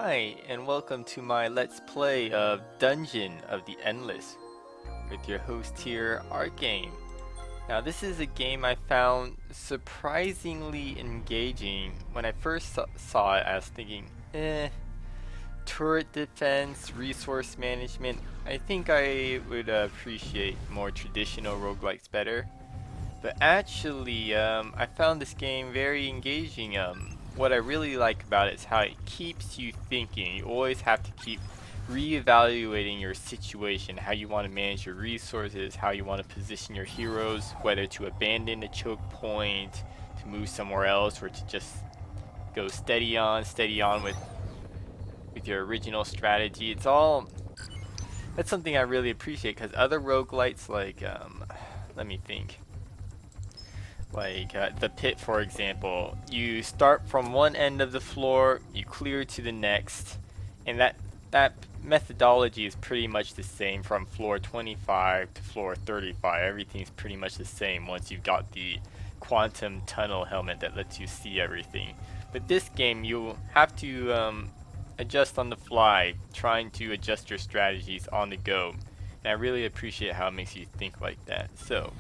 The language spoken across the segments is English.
Hi, and welcome to my Let's Play of Dungeon of the Endless with your host here, Artgame. Now, this is a game I found surprisingly engaging. When I first saw it, I was thinking, turret defense, resource management. I think I would appreciate more traditional roguelikes better. But actually, I found this game very engaging. What I really like about it is how it keeps you thinking. You always have to keep reevaluating your situation, how you want to manage your resources, how you want to position your heroes, whether to abandon a choke point, to move somewhere else, or to just go steady on with your original strategy. That's something I really appreciate because other roguelites like let me think. Like the pit, for example, you start from one end of the floor, you clear to the next, and that methodology is pretty much the same from floor 25 to floor 35. Everything's pretty much the same once you've got the quantum tunnel helmet that lets you see everything. But this game, you have to adjust on the fly, trying to adjust your strategies on the go. And I really appreciate how it makes you think like that. So,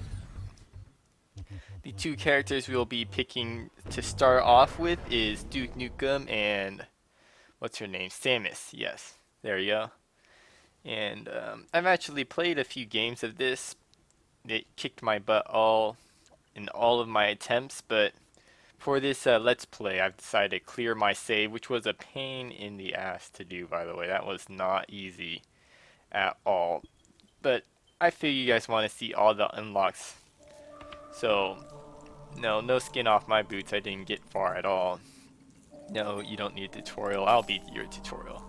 the two characters we'll be picking to start off with is Duke Nukem and what's her name? Samus. Yes, there you go. And I've actually played a few games of this. It kicked my butt in all of my attempts, but for this Let's Play, I've decided to clear my save, which was a pain in the ass to do, by the way. That was not easy at all. But I figure you guys want to see all the unlocks. So, no skin off my boots. I didn't get far at all. No, you don't need a tutorial. I'll be your tutorial.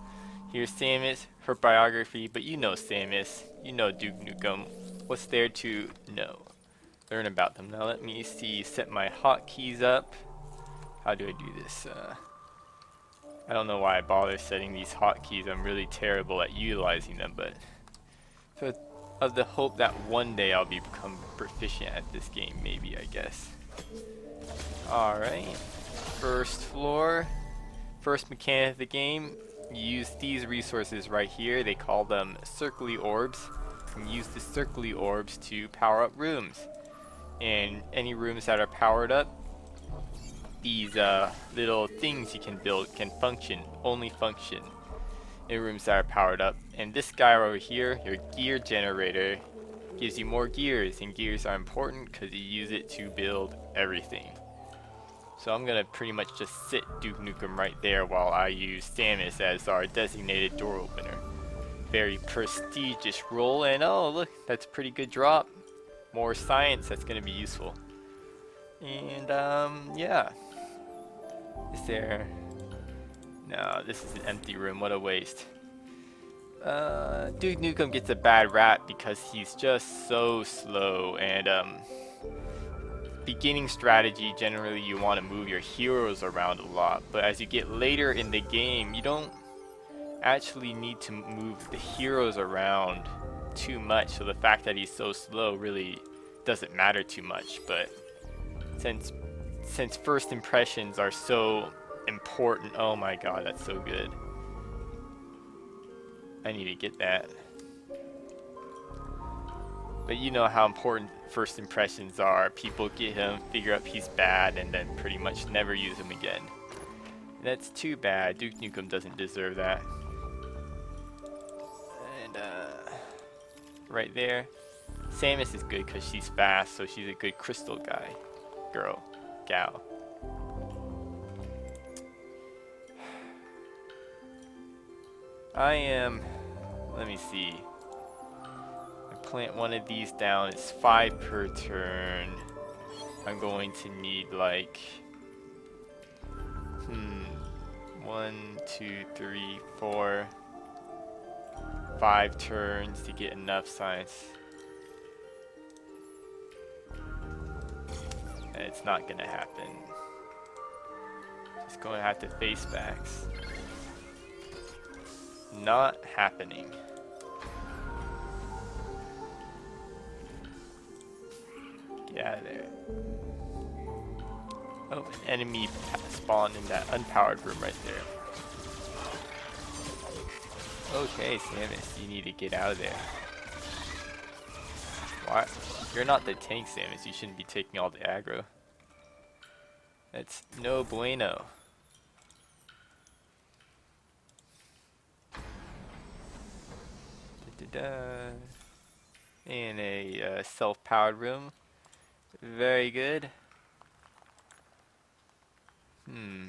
Here's Samus, her biography, but you know Samus. You know Duke Nukem. What's there to know? Learn about them. Now let me see. Set my hotkeys up. How do I do this? I don't know why I bother setting these hotkeys. I'm really terrible at utilizing them, but so of the hope that one day I'll become proficient at this game, maybe, I guess. Alright, first floor, first mechanic of the game, you use these resources right here. They call them circly orbs. You use the circly orbs to power up rooms. And any rooms that are powered up, these little things you can build can only function in rooms that are powered up. And this guy over here, your gear generator, gives you more gears, and gears are important because you use it to build everything. So I'm gonna pretty much just sit Duke Nukem right there while I use Samus as our designated door opener. Very prestigious role, and oh look, that's a pretty good drop. More science, that's gonna be useful. And yeah. Is there... No, this is an empty room, what a waste. Duke Nukem gets a bad rap because he's just so slow, and beginning strategy, generally you want to move your heroes around a lot, but as you get later in the game, you don't actually need to move the heroes around too much, so the fact that he's so slow really doesn't matter too much. But since first impressions are so important, oh my god, that's so good. I need to get that. But you know how important first impressions are. People get him, figure out he's bad, and then pretty much never use him again. That's too bad. Duke Nukem doesn't deserve that. And right there. Samus is good because she's fast, so she's a good crystal guy. Gal. Let me see. Plant one of these down. It's 5 per turn. I'm going to need like 1, 2, 3, 4, 5 turns to get enough science. And it's not gonna happen. Just gonna have to face backs. Not happening. Get out of there. Oh, an enemy spawned in that unpowered room right there. Okay, Samus, you need to get out of there. Why? You're not the tank, Samus. You shouldn't be taking all the aggro. That's no bueno. Da-da-da. In a self-powered room. Very good. Hmm.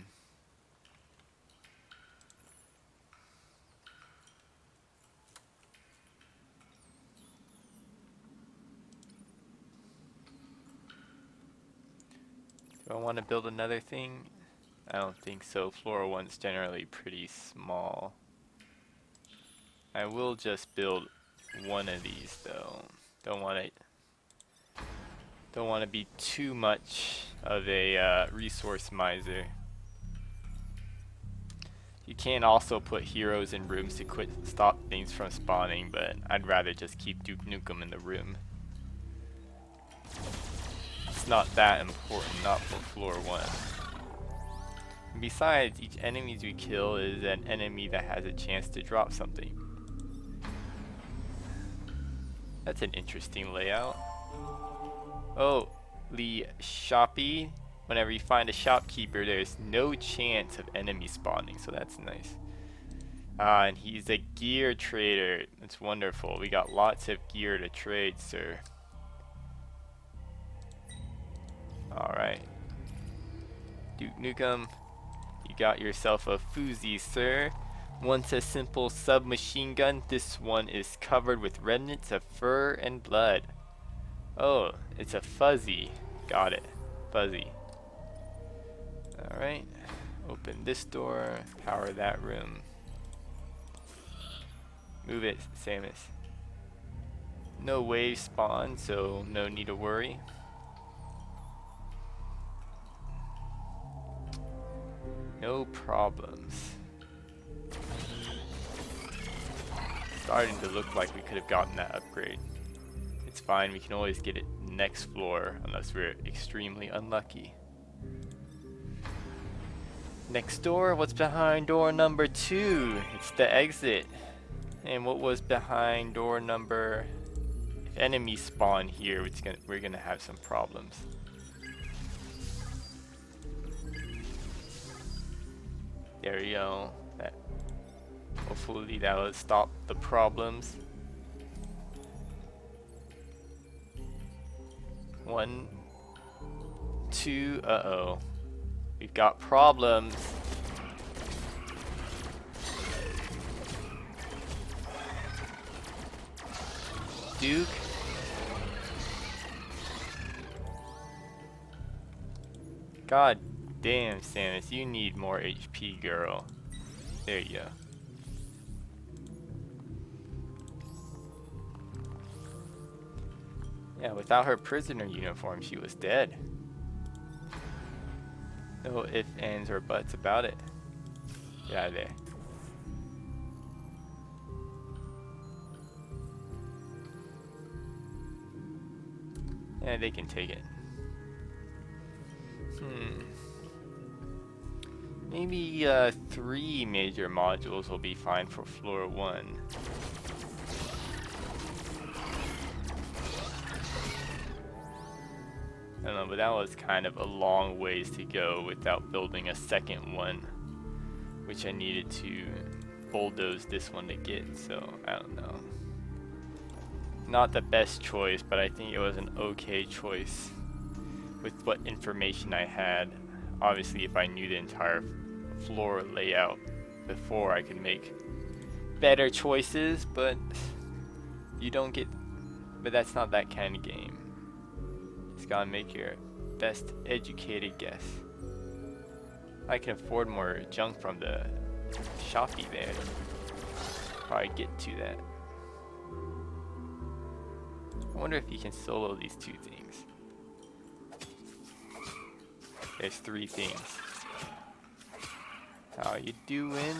Do I want to build another thing? I don't think so. Floor 1's generally pretty small. I will just build one of these though. Don't want to be too much of a resource miser. You can also put heroes in rooms to stop things from spawning, but I'd rather just keep Duke Nukem in the room. It's not that important, not for floor 1. And besides, each enemy we kill is an enemy that has a chance to drop something. That's an interesting layout. Oh, the shoppy. Whenever you find a shopkeeper, there's no chance of enemy spawning, so that's nice. And he's a gear trader. That's wonderful. We got lots of gear to trade, sir. Alright. Duke Nukem, you got yourself a fuzzy, sir. Once a simple submachine gun, this one is covered with remnants of fur and blood. Oh, it's a fuzzy. Got it. Fuzzy. Alright. Open this door. Power that room. Move it, Samus. No wave spawn, so no need to worry. No problems. Starting to look like we could have gotten that upgrade. It's fine, we can always get it next floor unless we're extremely unlucky. Next door, what's behind door number 2? It's the exit. And what was behind door number... If enemies spawn here, we're gonna have some problems. There we go. Hopefully that will stop the problems. 1, 2, uh-oh. We've got problems. Duke. God damn, Samus, you need more HP, girl. There you go. Yeah, without her prisoner uniform, she was dead. No ifs, ands, or buts about it. Get out of there. Yeah, they can take it. Maybe 3 major modules will be fine for floor 1. I don't know, but that was kind of a long ways to go without building a second one, which I needed to bulldoze this one to get, so I don't know. Not the best choice, but I think it was an okay choice with what information I had. Obviously, if I knew the entire floor layout before, I could make better choices, but you don't get... But that's not that kind of game. Just gotta make your best educated guess. I can afford more junk from the shoppy there. Probably get to that. I wonder if you can solo these 2 things. There's 3 things. How you doing?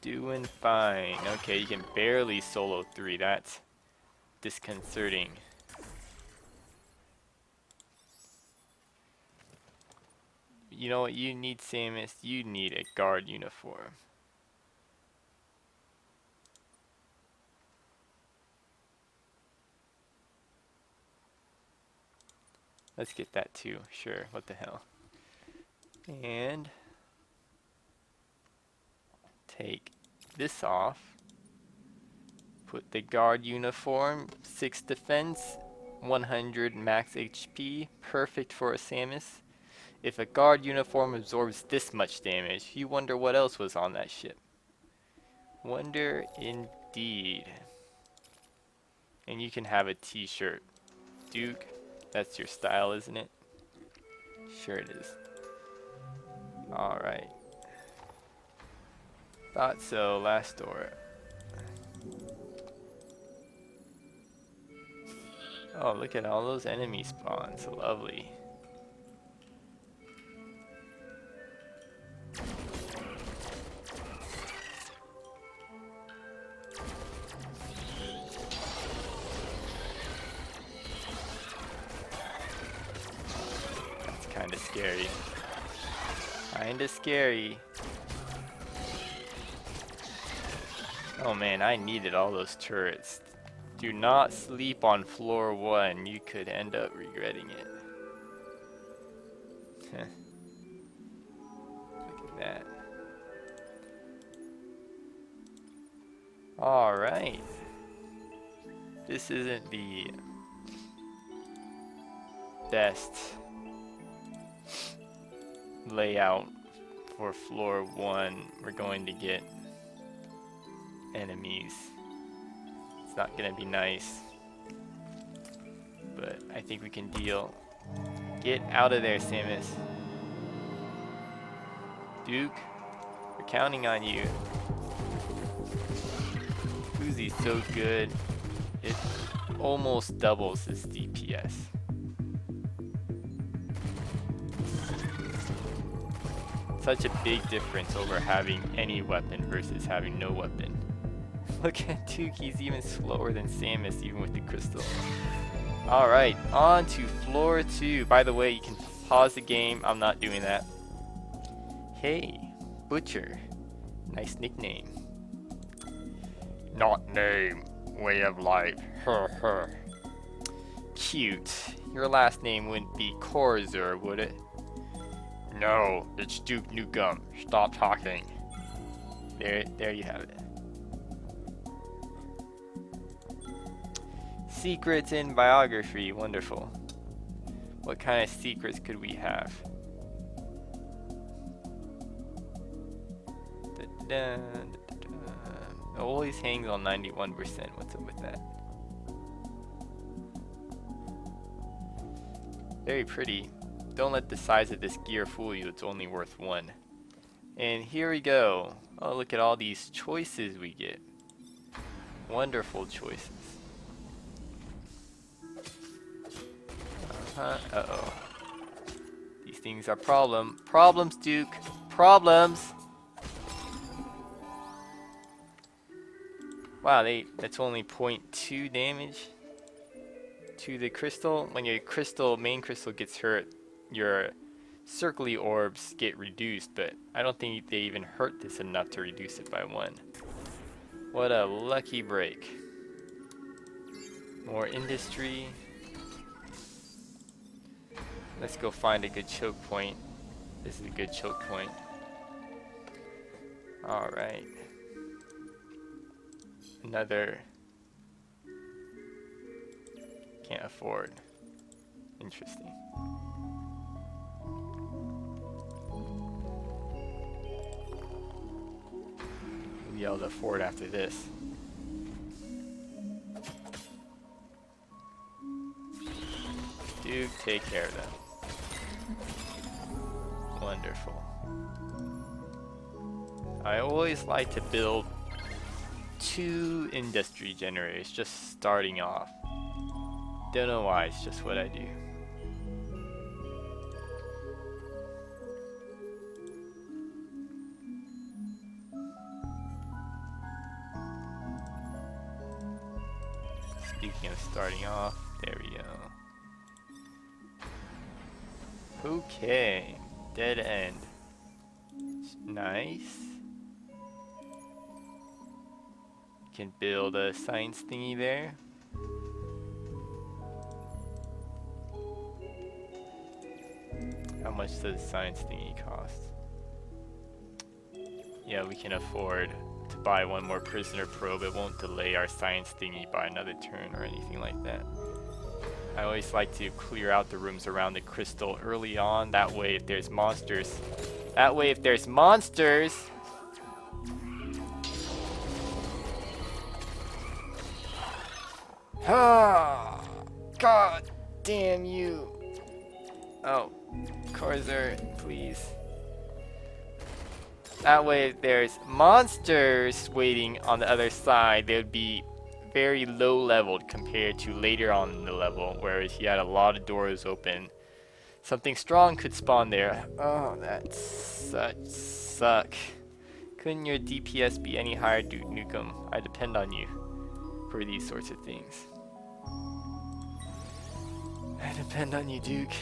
Doing fine. Okay, you can barely solo 3. That's disconcerting. You know what you need, Samus? You need a guard uniform. Let's get that too. Sure, what the hell. And take this off. Put the guard uniform, 6 defense, 100 max HP, perfect for a Samus. If a guard uniform absorbs this much damage, you wonder what else was on that ship. Wonder indeed. And you can have a t-shirt. Duke, that's your style, isn't it? Sure it is. Alright. Thought so, last door. Oh, look at all those enemy spawns. Lovely. That's kinda scary. Kinda scary. Oh man, I needed all those turrets. Do not sleep on floor 1. You could end up regretting it. Look at that. Alright. This isn't the best layout for floor 1. We're going to get enemies. It's not gonna be nice, but I think we can deal. Get out of there, Samus. Duke, we're counting on you. Uzi's so good, it almost doubles his DPS. Such a big difference over having any weapon versus having no weapon. Look at Duke, he's even slower than Samus, even with the crystal. Alright, on to floor 2. By the way, you can pause the game. I'm not doing that. Hey, Butcher. Nice nickname. Not name, way of life. Cute. Your last name wouldn't be Corzor, would it? No, it's Duke Nukem. Stop talking. There you have it. Secrets in biography, wonderful. What kind of secrets could we have? It always hangs on 91%. What's up with that? Very pretty. Don't let the size of this gear fool you. It's only worth 1. And here we go. Oh, look at all these choices we get. Wonderful choices. Uh-oh. These things are problems, Duke. Problems. Wow, that's only 0.2 damage to the crystal. When your main crystal gets hurt, your circly orbs get reduced, but I don't think they even hurt this enough to reduce it by 1. What a lucky break. More industry. Let's go find a good choke point. This is a good choke point. Alright. Another. Can't afford. Interesting. We'll be able to afford after this. Duke, take care of them. Wonderful. I always like to build 2 industry generators just starting off. Don't know why, it's just what I do. Speaking of starting off, there we go. Okay, dead end. Nice. Can build a science thingy there. much does science thingy cost? Yeah, we can afford to buy one more prisoner probe. It won't delay our science thingy by another turn or anything like that. I always like to clear out the rooms around the crystal early on. That way if there's monsters... Ah! God damn you! Oh, Corsair, please. That way if there's monsters waiting on the other side, they would be very low leveled compared to later on in the level, whereas he had a lot of doors open. Something strong could spawn there. Oh, that suck. Couldn't your DPS be any higher, Duke Nukem? I depend on you for these sorts of things. I depend on you, Duke.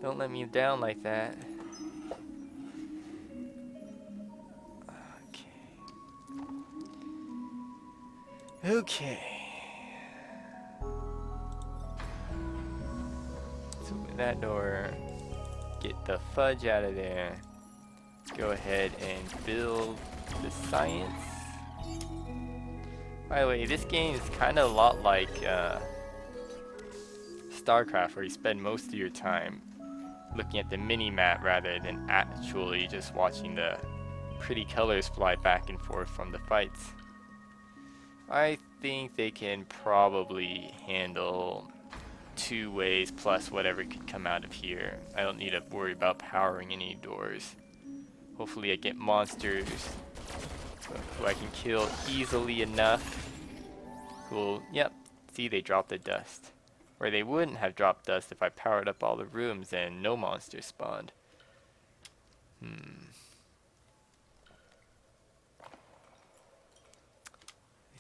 Don't let me down like that. Okay. So with that door, get the fudge out of there. Go ahead and build the science. By the way, this game is kind of a lot like StarCraft, where you spend most of your time looking at the mini-map rather than actually just watching the pretty colors fly back and forth from the fights. I think they can probably handle 2 ways plus whatever could come out of here. I don't need to worry about powering any doors. Hopefully I get monsters who I can kill easily enough. Cool. Yep. See, they dropped the dust. Or they wouldn't have dropped dust if I powered up all the rooms and no monsters spawned. I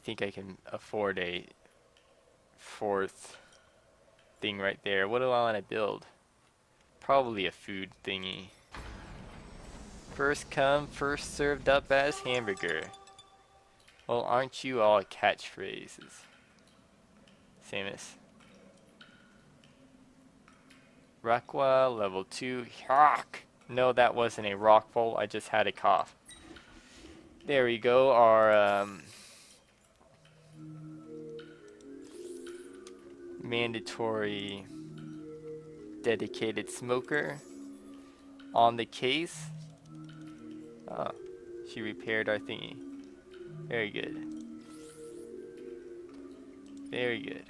think I can afford a 4th thing right there. What do I want to build? Probably a food thingy. First come, first served up as hamburger. Well, aren't you all catchphrases? Samus. Rockwell, level 2. Hawk! No, that wasn't a rockfall. I just had a cough. There we go. Our mandatory dedicated smoker on the case. Oh, she repaired our thingy. Very good. Very good.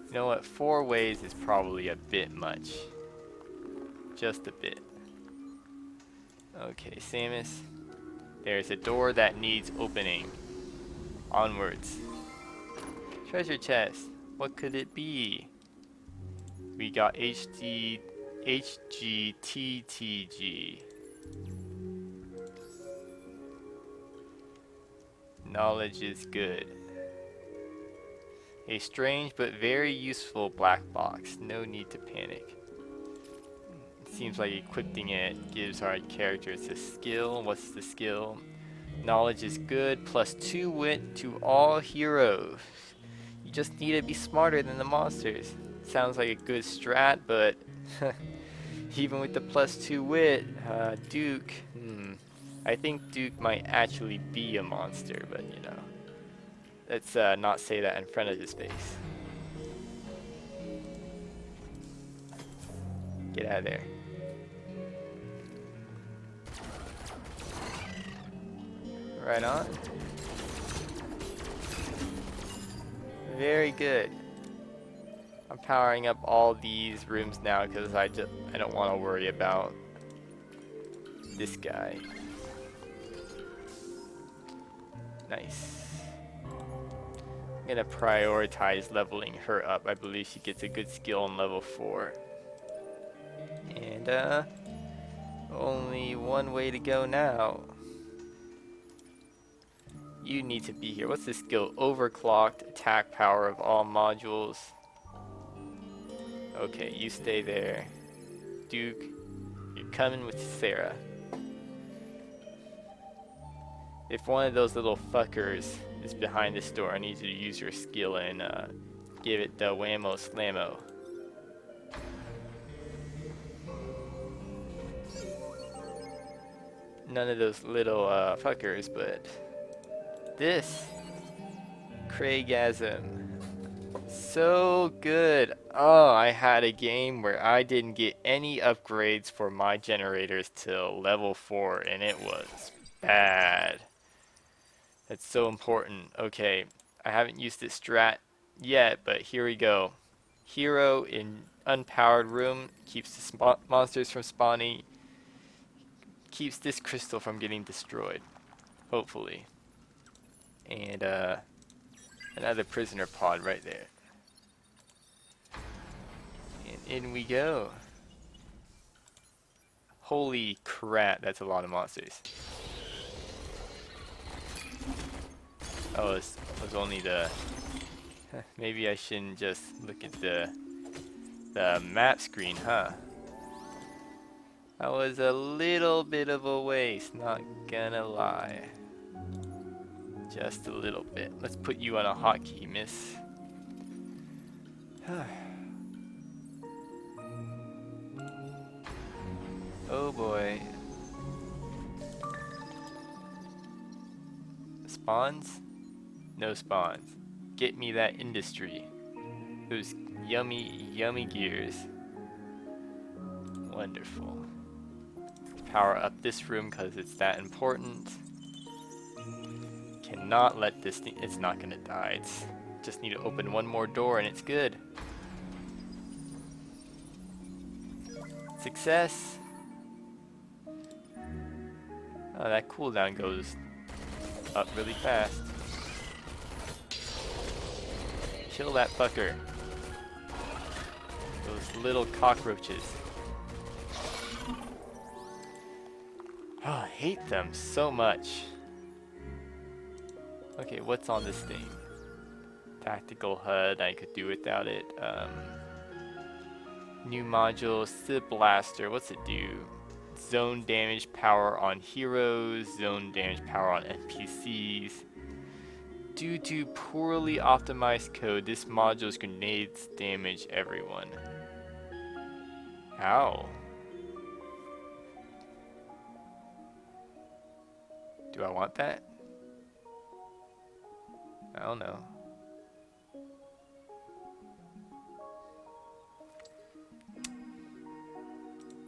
You know what? 4 ways is probably a bit much. Just a bit. Okay, Samus. There's a door that needs opening. Onwards. Treasure chest. What could it be? We got HGTTG. Knowledge is good. A strange but very useful black box. No need to panic. It seems like equipping it gives our characters a skill. What's the skill? Knowledge is good, plus 2 wit to all heroes. You just need to be smarter than the monsters. Sounds like a good strat, but even with the plus 2 wit, Duke, I think Duke might actually be a monster, but you know. Let's not say that in front of his face. Get out of there. Right on. Very good. I'm powering up all these rooms now because I don't want to worry about this guy. Nice. I'm gonna prioritize leveling her up. I believe she gets a good skill on level 4. And only one way to go now. You need to be here. What's this skill? Overclocked attack power of all modules. Okay, you stay there. Duke, you're coming with Sarah. If one of those little fuckers is behind this door, I need you to use your skill in give it the whammo slammo. None of those little fuckers, but this Craigasm. So good. Oh, I had a game where I didn't get any upgrades for my generators till level 4 and it was bad. That's so important. Okay, I haven't used this strat yet, but here we go. Hero in unpowered room keeps the monsters from spawning, keeps this crystal from getting destroyed, hopefully. And another prisoner pod right there. And in we go. Holy crap, that's a lot of monsters. Oh, it was only the... Maybe I shouldn't just look at the map screen, huh? That was a little bit of a waste, not gonna lie. Just a little bit. Let's put you on a hotkey, miss. Oh boy. Spawns? No spawns. Get me that industry. Those yummy, yummy gears. Wonderful. Power up this room because it's that important. Cannot let this thing, it's not gonna die. It's just need to open one more door and it's good. Success. Oh, that cooldown goes up really fast. Kill that fucker. Those little cockroaches. Oh, I hate them so much. Okay, what's on this thing? Tactical HUD, I could do without it. New module, Sip Blaster, what's it do? Zone damage power on heroes, zone damage power on NPCs. Due to poorly optimized code, this module's grenades damage everyone. How? Do I want that? I don't know.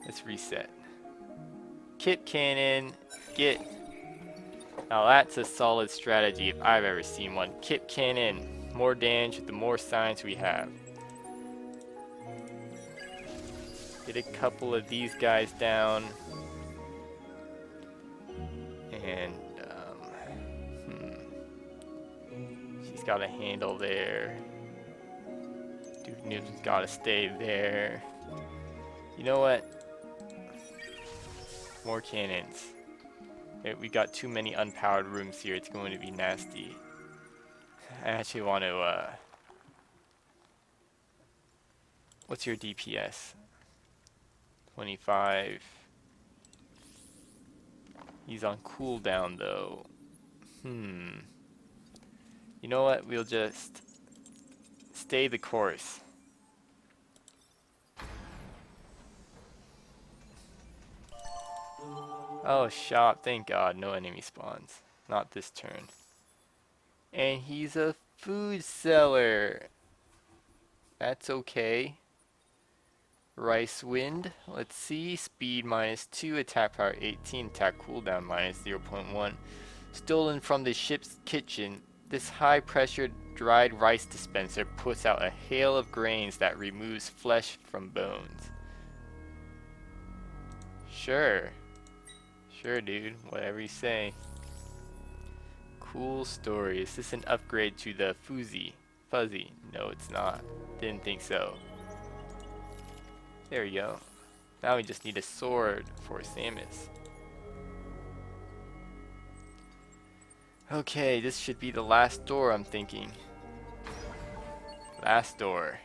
Let's reset. Kip cannon, get. Now that's a solid strategy if I've ever seen one. Kip cannon, more damage the more science we have. Get a couple of these guys down. And, she's got a handle there. Duke Nukem's gotta stay there. You know what? More cannons. We got too many unpowered rooms here. It's going to be nasty. I actually want to, what's your DPS? 25. He's on cooldown though. You know what? We'll just stay the course. Oh, shop. Thank God. No enemy spawns. Not this turn. And he's a food seller. That's okay. Rice Wind. Let's see. Speed -2. Attack power 18. Attack cooldown -0.1. Stolen from the ship's kitchen. This high pressure dried rice dispenser puts out a hail of grains that removes flesh from bones. Sure. Sure, dude. Whatever you say. Cool story. Is this an upgrade to the Fuzzy? No, it's not. Didn't think so. There we go. Now we just need a sword for Samus. Okay, this should be the last door, I'm thinking. Last door.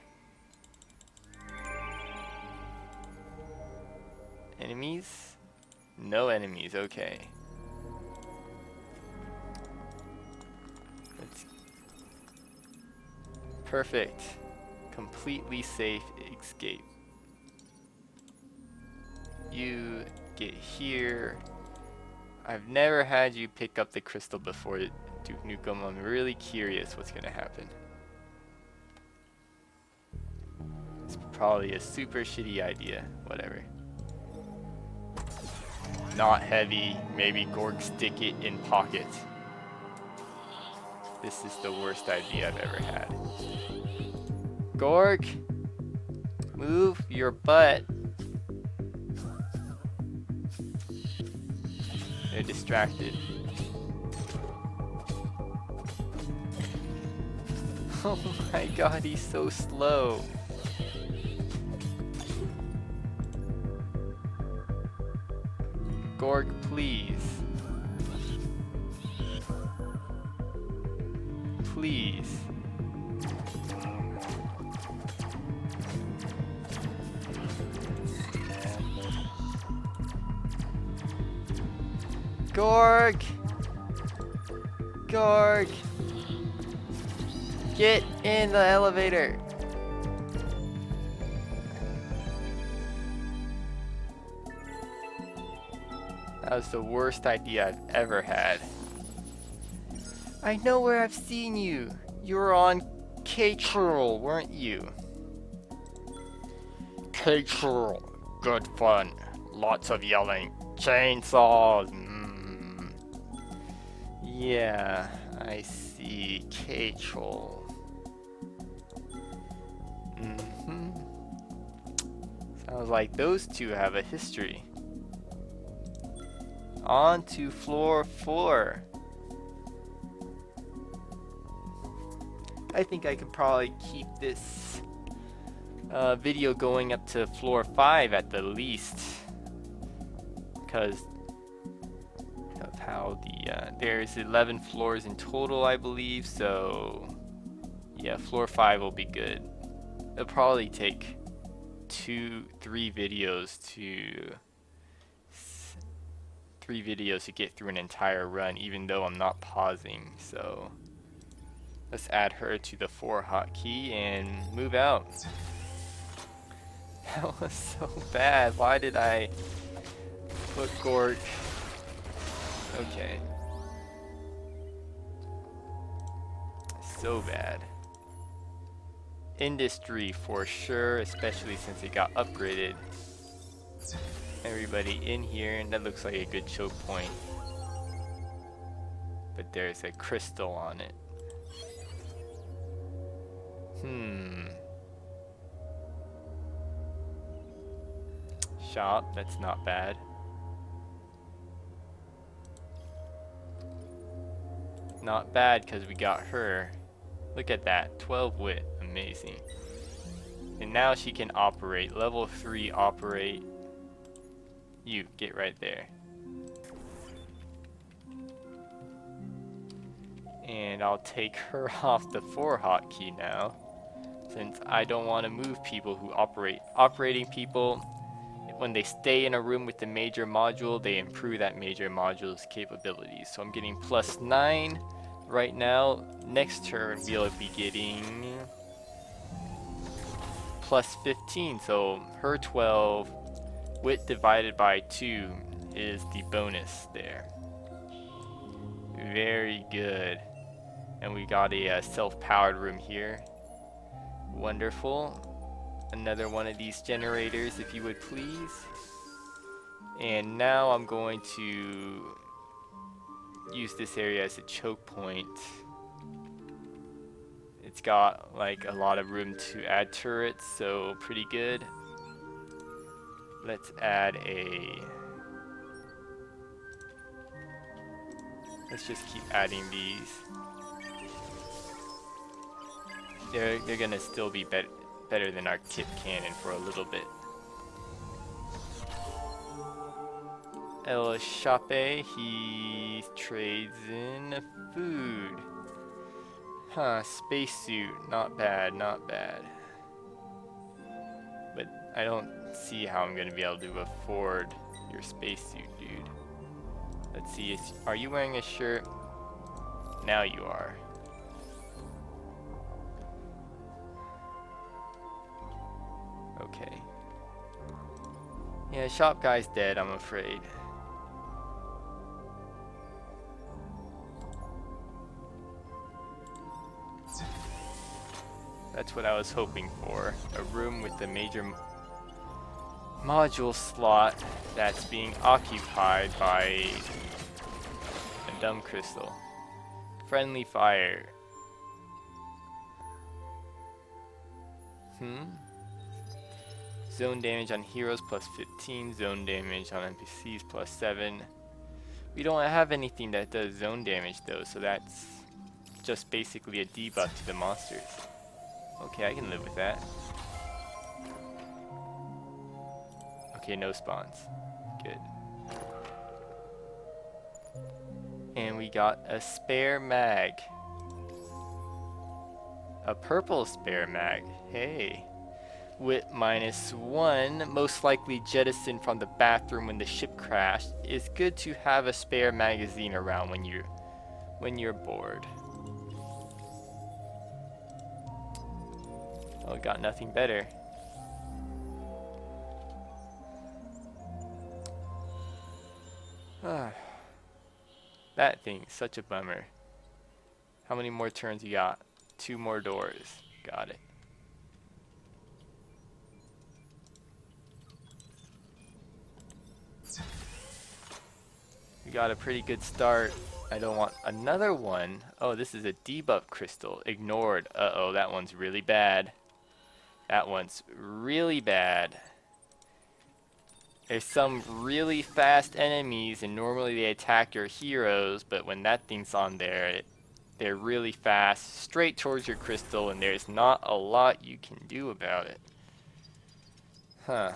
Enemies? No enemies, okay. Perfect. Completely safe escape. You get here. I've never had you pick up the crystal before, Duke Nukem. I'm really curious what's gonna happen. It's probably a super shitty idea. Whatever. Not heavy. Maybe Gorg stick it in pocket. This is the worst idea I've ever had. Gorg! Move your butt. They're distracted. Oh my god, he's so slow. Gorg, please. Please. Gorg! Gorg! Get in the elevator! That was the worst idea I've ever had. I know where I've seen you. You were on K-Curl, weren't you? K-Curl. Good fun. Lots of yelling. Chainsaws. Yeah, I see. K-Curl. Sounds like those two have a history. On to floor 4. I think I could probably keep this video going up to floor 5 at the least, because of how the there's 11 floors in total, I believe. So yeah, floor 5 will be good. It'll probably take 3 videos to get through an entire run, even though I'm not pausing. So let's add her to the 4 hotkey and move out. That was so bad. Why did I put Gorg? Okay. So bad. Industry for sure, especially since it got upgraded. Everybody in here, and that looks like a good choke point. But there's a crystal on it. Shop, that's not bad. Not bad, because we got her. Look at that, 12 wit, amazing. And now she can operate, level 3 operate. You, get right there. And I'll take her off the 4 hotkey now, since I don't want to move people who operate. Operating people, when they stay in a room with the major module, they improve that major module's capabilities. So I'm getting +9 right now. Next turn we'll be getting +15. So her 12, wit divided by 2 is the bonus there. Very good. And we got a self-powered room here. Wonderful. Another one of these generators, if you would please. And now I'm going to use this area as a choke point. It's got like a lot of room to add turrets, so pretty good. Let's add let's just keep adding these. They're gonna still be better than our tip cannon for a little bit. El Chape, he trades in food. Huh, spacesuit, not bad, not bad. But I don't see how I'm gonna be able to afford your spacesuit, dude. Let's see, are you wearing a shirt? Now you are. Okay. Yeah, shop guy's dead, I'm afraid. That's what I was hoping for. A room with a major module slot that's being occupied by a dumb crystal. Friendly fire. Zone damage on heroes plus 15. Zone damage on NPCs plus 7. We don't have anything that does zone damage though, so that's just basically a debuff to the monsters. Okay, I can live with that. Okay, no spawns. Good. And we got a spare mag. A purple spare mag. Hey. Wit -1, most likely jettisoned from the bathroom when the ship crashed. It's good to have a spare magazine around when you're bored. Oh, got nothing better. That thing, such a bummer. How many more turns you got? 2 more doors. Got it. We got a pretty good start. I don't want another one. Oh, this is a debuff crystal. Ignored. Uh-oh, that one's really bad. That one's really bad. There's some really fast enemies, and normally they attack your heroes, but when that thing's on there, they're really fast, straight towards your crystal, and there's not a lot you can do about it. Huh.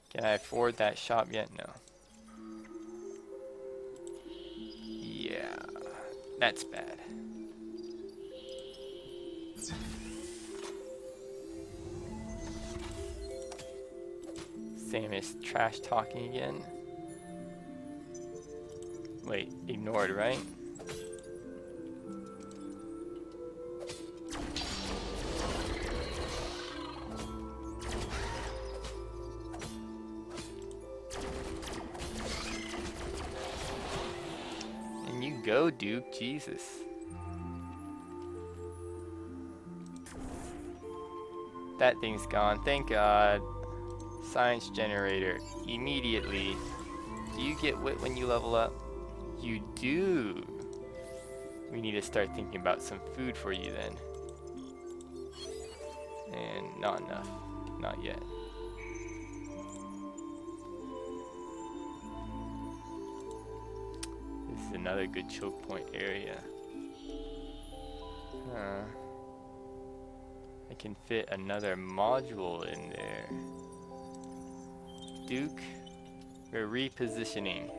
Can I afford that shop yet? No. Yeah, that's bad. Samus trash talking again. Wait, ignored, right? And you go, Duke, Jesus. That thing's gone, thank God. Science generator, immediately. Do you get wit when you level up? You do. We need to start thinking about some food for you then. And not enough. Not yet. This is another good choke point area. Huh. I can fit another module in there. Duke, we're repositioning.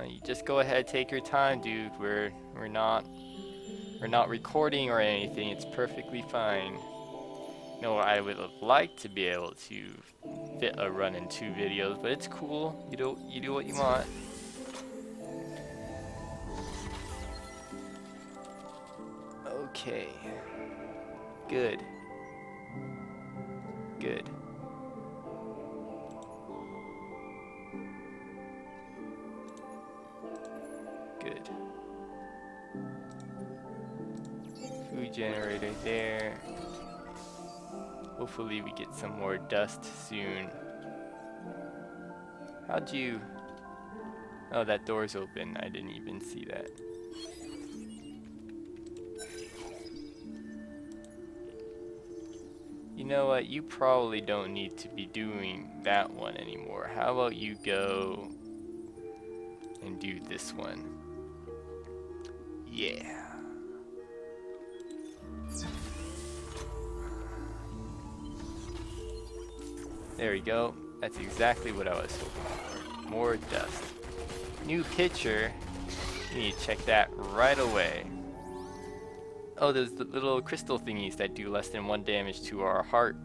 You just go ahead, take your time, Duke. We're not recording or anything. It's perfectly fine. No, I would have liked to be able to fit a run in 2 videos, but it's cool. You do what you want. Okay. Good. Good. Good. Food generator there. Hopefully we get some more dust soon. How'd you... Oh, that door's open. I didn't even see that. You know what? You probably don't need to be doing that one anymore. How about you go and do this one? Yeah. There we go. That's exactly what I was hoping for. More dust. New picture. You need to check that right away. Oh, there's the little crystal thingies that do less than 1 damage to our heart.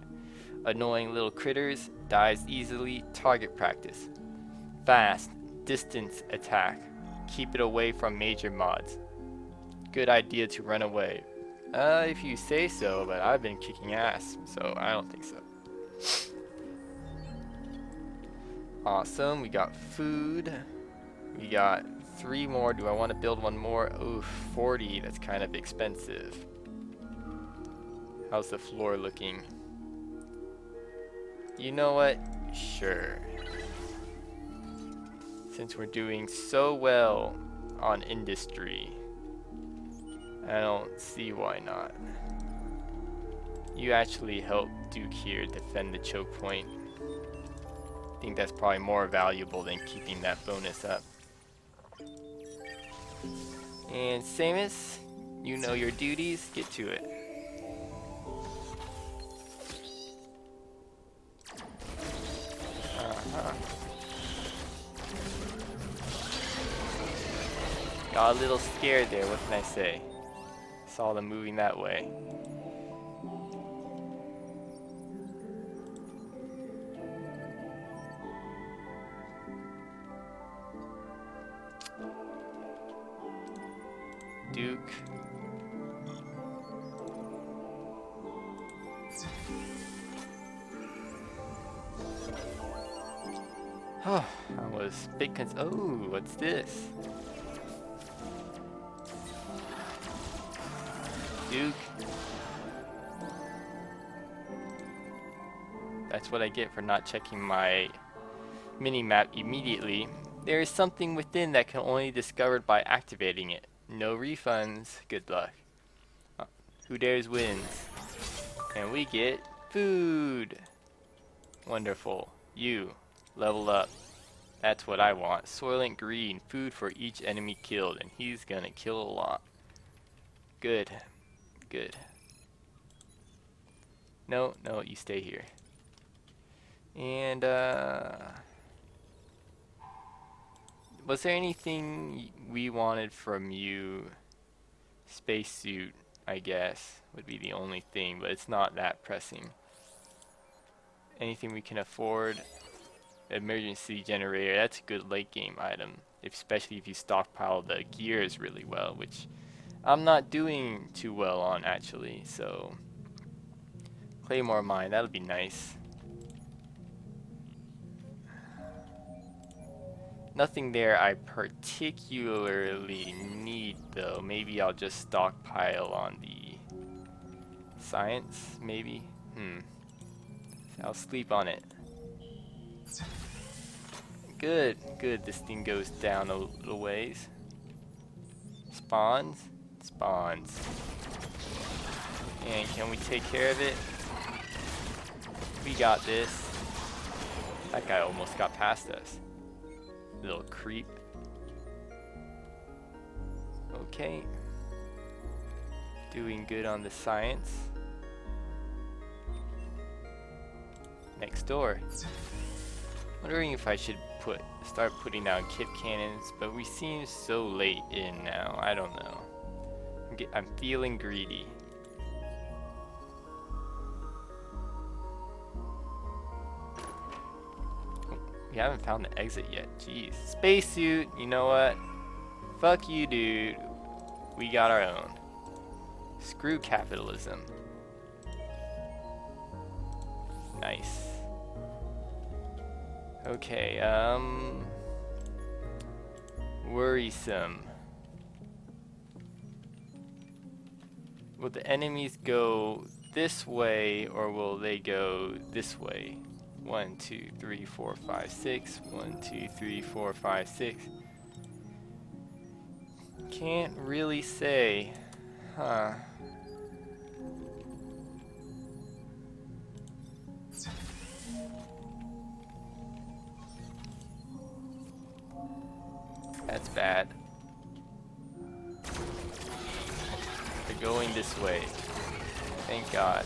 Annoying little critters. Dies easily. Target practice. Fast. Distance attack. Keep it away from major mods. good idea to run away. If you say so, but I've been kicking ass, so I don't think so. Awesome, we got food. We got 3 more. Do I want to build one more? Ooh, 40, that's kind of expensive. How's the floor looking? You know what? Sure. Since we're doing so well on industry, I don't see why not. You actually help Duke here defend the choke point. I think that's probably more valuable than keeping that bonus up. And Samus, you know your duties, get to it. Got a little scared there, what can I say? Saw them moving that way. Duke. Oh, I was big oh, what's this? Duke. That's what I get for not checking my mini-map immediately. There is something within that can only be discovered by activating it. No refunds. Good luck. Who dares wins. And we get food. Wonderful. You. Level up. That's what I want. Soylent Green. Food for each enemy killed. And he's gonna kill a lot. Good. Good. No, no, you stay here. And, was there anything we wanted from you? Spacesuit, I guess, would be the only thing, but it's not that pressing. Anything we can afford? Emergency generator, that's a good late game item, especially if you stockpile the gears really well, which I'm not doing too well on actually, so Claymore mine, that'll be nice. Nothing there I particularly need though. Maybe I'll just stockpile on the science, maybe? I'll sleep on it. Good, good, this thing goes down a little ways. Spawns? Spawns. And can we take care of it? We got this. That guy almost got past us. Little creep. Okay. Doing good on the science. Next door. Wondering if I should start putting down kit cannons, but we seem so late in now. I don't know. I'm feeling greedy. We haven't found the exit yet. Jeez. Spacesuit, you know what? Fuck you, dude. We got our own. Screw capitalism. Nice. Okay, worrisome. Will the enemies go this way or will they go this way? 1, 2, 3, 4, 5, 6. 1, 2, 3, 4, 5, 6. Can't really say. Huh. That's bad. They're going this way. Thank God.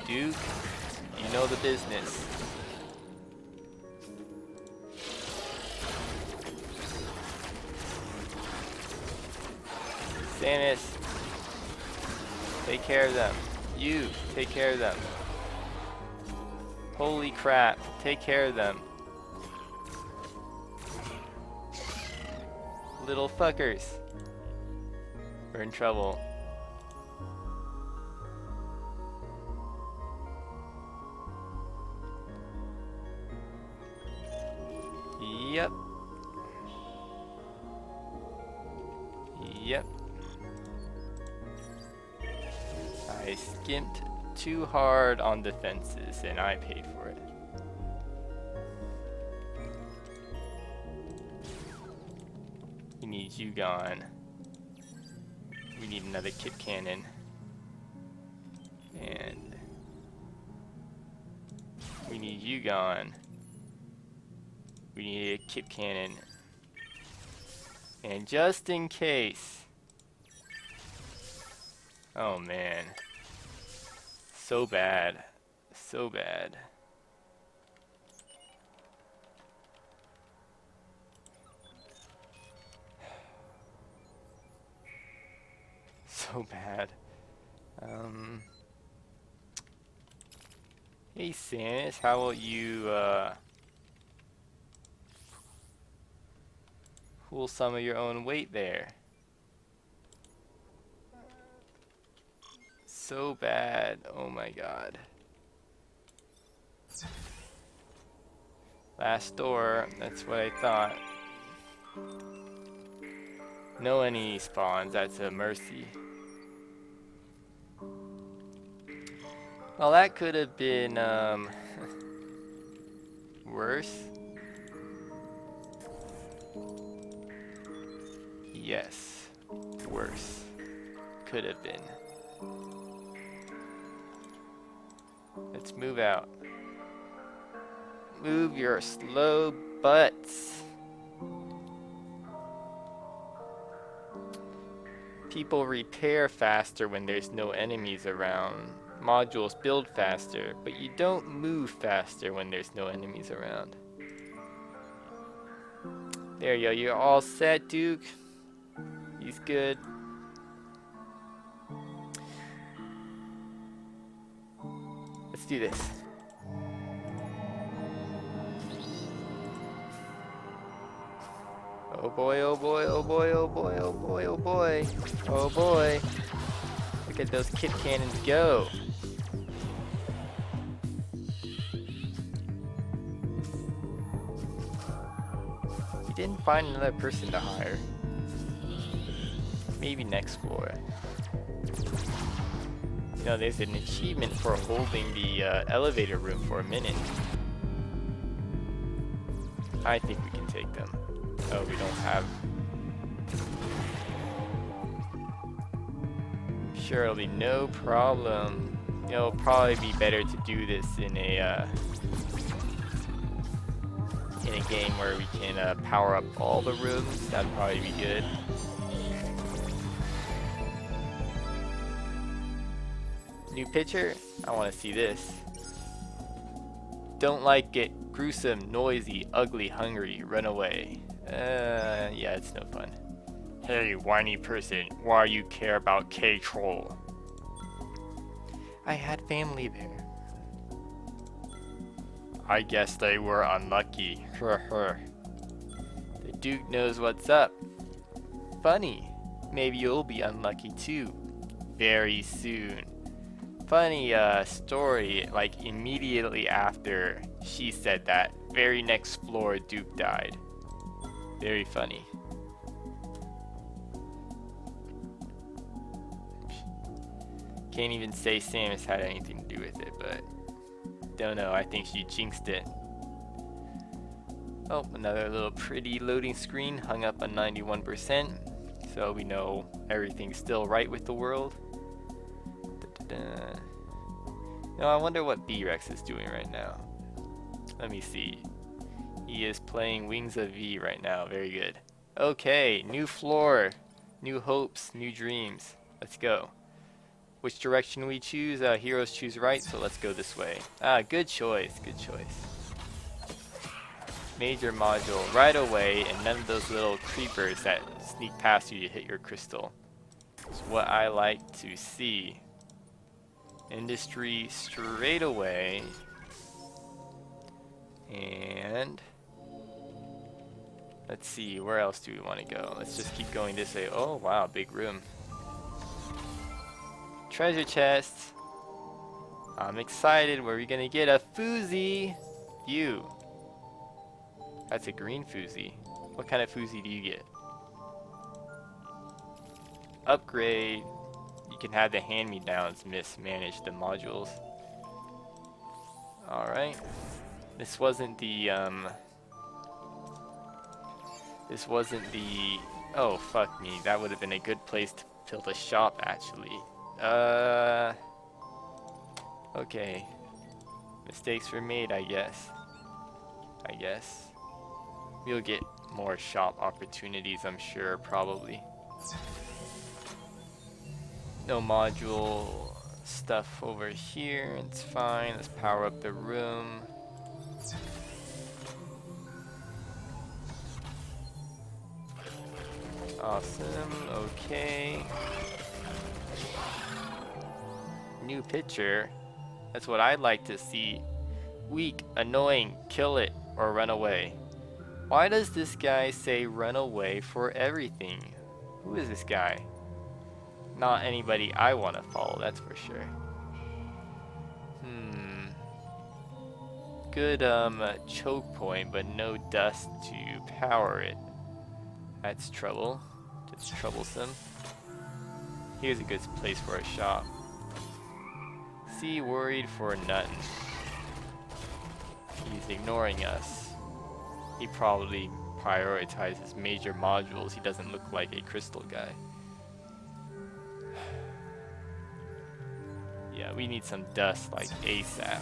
Duke, you know the business. Samus, take care of them. You, take care of them. Holy crap, take care of them. Little fuckers. We're in trouble. Yep. Yep. I skimped too hard on defenses and I paid for it. We need you gone. We need another kit cannon. And we need you gone. We need a kit cannon. And just in case. Oh man. So bad. So bad. So bad. Hey Samus, how about you pull some of your own weight there? So bad. Oh my god. Last door, that's what I thought. No enemy spawns, that's a mercy. Well, that could have been worse. Yes, worse. Could have been. Let's move out. Move your slow butts. People repair faster when there's no enemies around. Modules build faster, but you don't move faster when there's no enemies around. There you go, you're all set, Duke. He's good. Let's do this. Oh boy, oh boy, oh boy, oh boy, oh boy, oh boy. Oh boy. Look at those kit cannons go. We didn't find another person to hire. Maybe next floor. You know, there's an achievement for holding the elevator room for a minute. I think we can take them. Oh, we don't have... Sure, it'll be no problem. It'll probably be better to do this in a game where we can power up all the rooms. That'd probably be good. New picture? I want to see this. Don't like it. Gruesome, noisy, ugly, hungry. Run away. Yeah, it's no fun. Hey, whiny person, why you care about K-Troll? I had family there. I guess they were unlucky. The Duke knows what's up. Funny. Maybe you'll be unlucky too. Very soon. Funny story, like immediately after she said that, very next floor Duke died. Very funny. Can't even say Samus had anything to do with it, but don't know, I think she jinxed it. Oh, another little pretty loading screen hung up on 91%, so we know everything's still right with the world. Now I wonder what B-Rex is doing right now. Let me see. He is playing Wings of V right now, very good. Okay, new floor, new hopes, new dreams. Let's go. Which direction we choose? Heroes choose right, so let's go this way. Ah, good choice, good choice. Major module right away, and none of those little creepers that sneak past you to hit your crystal. It's what I like to see. Industry straight away. And let's see, where else do we want to go? Let's just keep going this way. Oh wow, big room. treasure chest. I'm excited. Where are we gonna get a foozy? You. That's a green foozy. What kind of foozy do you get? Upgrade. You can have the hand-me-downs mismanage the modules. Alright. This wasn't the, oh, fuck me. That would have been a good place to build a shop, actually. Okay. Mistakes were made, I guess. We'll get more shop opportunities, I'm sure, probably. No module stuff over here. It's fine. Let's power up the room. Awesome. Okay. New picture. That's what I'd like to see. Weak, annoying, kill it, or run away. Why does this guy say run away for everything? Who is this guy? Not anybody I want to follow, that's for sure. Good choke point, but no dust to power it. That's trouble. That's troublesome. Here's a good place for a shop. See, worried for nothing. He's ignoring us. He probably prioritizes major modules. He doesn't look like a crystal guy. Yeah, we need some dust like ASAP.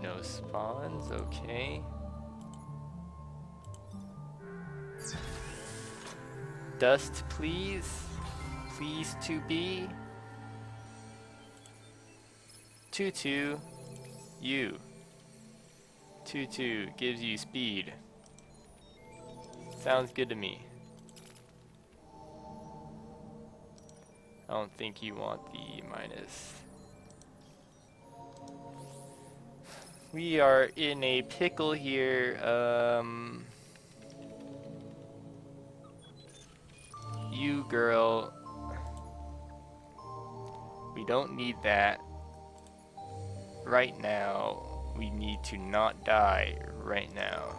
No spawns, okay. Dust, please. Please to be. 2-2. You. 2-2 gives you speed. Sounds good to me. I don't think you want the minus. We are in a pickle here. You girl. We don't need that right now. We need to not die right now.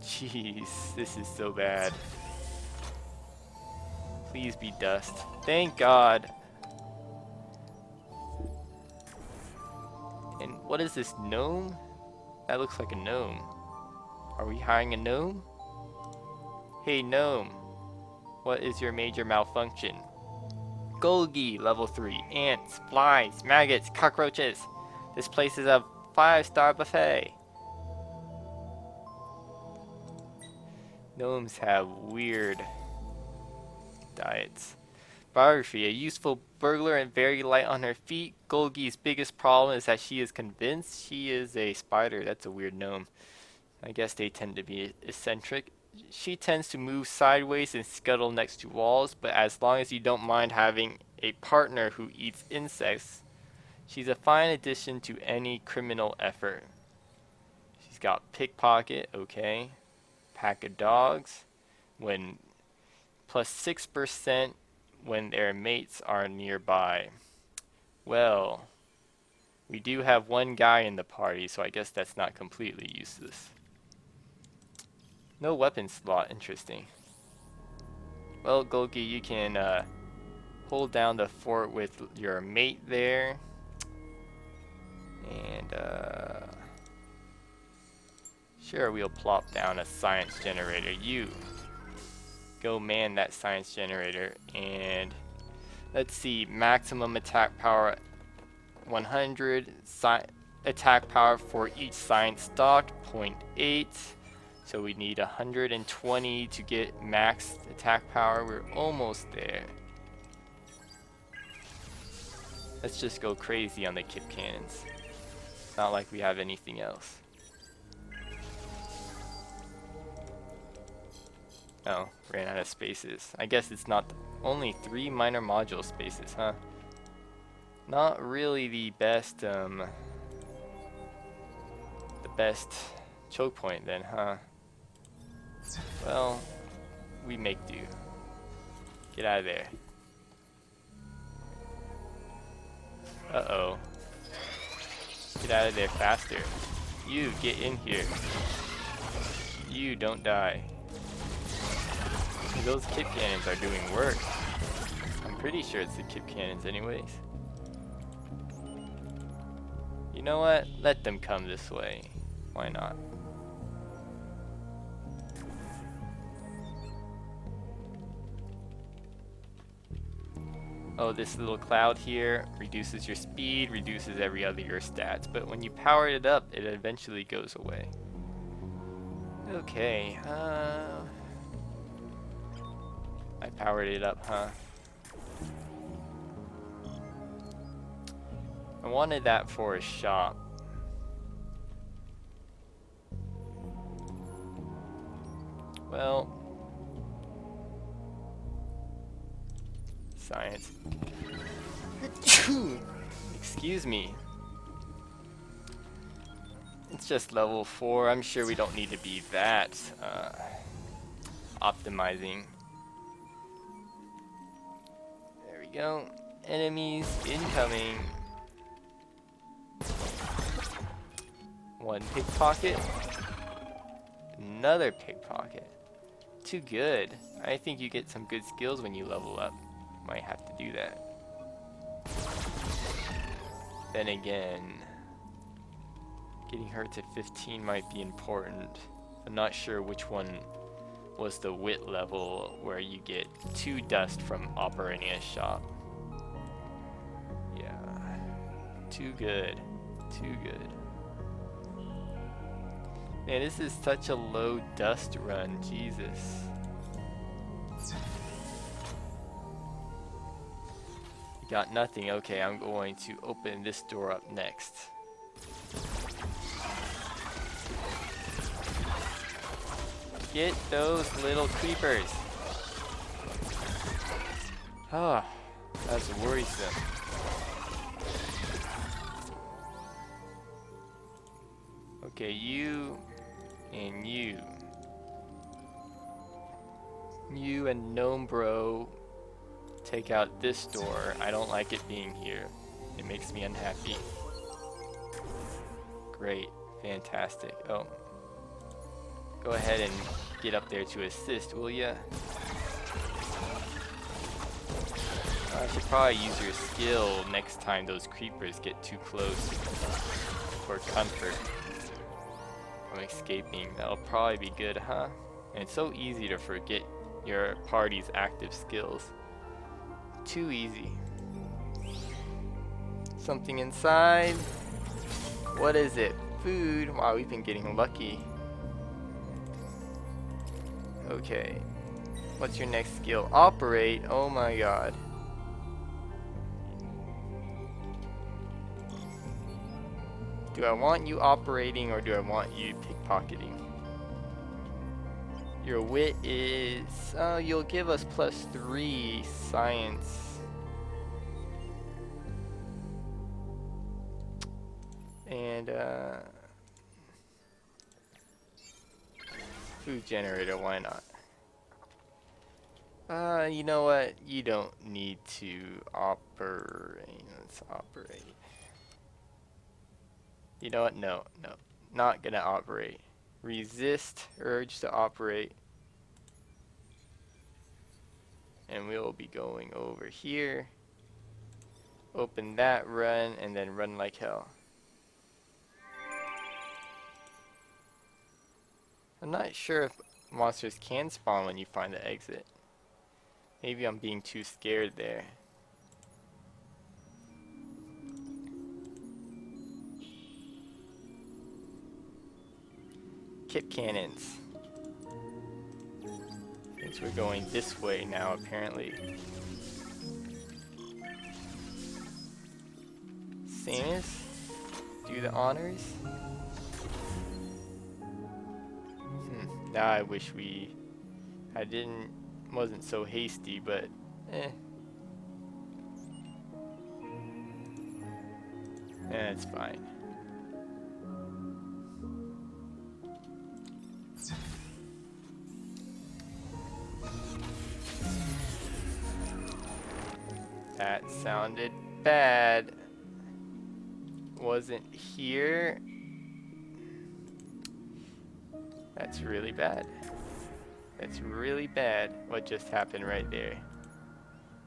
Jeez, this is so bad. Please be dust. Thank God. And what is this gnome? That looks like a gnome. Are we hiring a gnome? Hey gnome, what is your major malfunction? Golgi, level 3. Ants, flies, maggots, cockroaches. This place is a 5-star buffet. Gnomes have weird diets. Biography, a useful burglar and very light on her feet. Golgi's biggest problem is that she is convinced she is a spider. That's a weird gnome. I guess they tend to be eccentric. She tends to move sideways and scuttle next to walls, but as long as you don't mind having a partner who eats insects, she's a fine addition to any criminal effort. She's got pickpocket, okay. Pack of dogs, when plus 6% when their mates are nearby. Well, we do have one guy in the party, so I guess that's not completely useless. No weapon slot, interesting. Well, Golgi, you can hold down the fort with your mate there. And sure, we'll plop down a science generator. You go man that science generator. And let's see, maximum attack power 100, attack power for each science stock 0.8. So we need 120 to get max attack power. We're almost there. Let's just go crazy on the kip cannons. It's not like we have anything else. Oh, ran out of spaces. I guess it's not only 3 minor module spaces, huh? Not really the best Choke point then, huh? Well, we make do. Get out of there. Uh-oh. Get out of there faster. You, get in here. You, don't die. Those kip cannons are doing work. I'm pretty sure it's the kip cannons anyways. You know what? Let them come this way. Why not? Oh, this little cloud here reduces your speed, reduces every other your stats, but when you power it up, it eventually goes away. Okay, I powered it up, huh? I wanted that for a shop. Well, science. Excuse me. It's just level 4. I'm sure we don't need to be that optimizing. There we go. Enemies incoming. One pickpocket. Another pickpocket. Too good. I think you get some good skills when you level up. Might have to do that. Then again, getting her to 15 might be important. I'm not sure which one was the wit level where you get 2 dust from operating a shop. Yeah. Too good. Too good. Man, this is such a low dust run. Jesus. Got nothing. Okay, I'm going to open this door up next. Get those little creepers. Ah, that's worrisome. Okay, you and you. You and Gnome Bro take out this door. I don't like it being here. It makes me unhappy. Great. Fantastic. Oh. Go ahead and get up there to assist, will ya? I should probably use your skill next time those creepers get too close for comfort from escaping. That'll probably be good, huh? And it's so easy to forget your party's active skills. Too easy. Something inside. What is it? Food. Wow, we've been getting lucky. Okay. What's your next skill? Operate. Oh my god. Do I want you operating or do I want you pickpocketing? Your wit is... Oh, you'll give us +3 science. And, food generator, why not? You know what? You don't need to operate. Let's operate. You know what? No, no. Not gonna operate. Resist urge to operate. And we'll be going over here. Open that run and then run like hell. I'm not sure if monsters can spawn when you find the exit. Maybe I'm being too scared there. Kip cannons. Since we're going this way now, apparently. Samus, do the honors. Now I wish wasn't so hasty, but it's fine. That sounded bad. Wasn't here. That's really bad. That's really bad what just happened right there.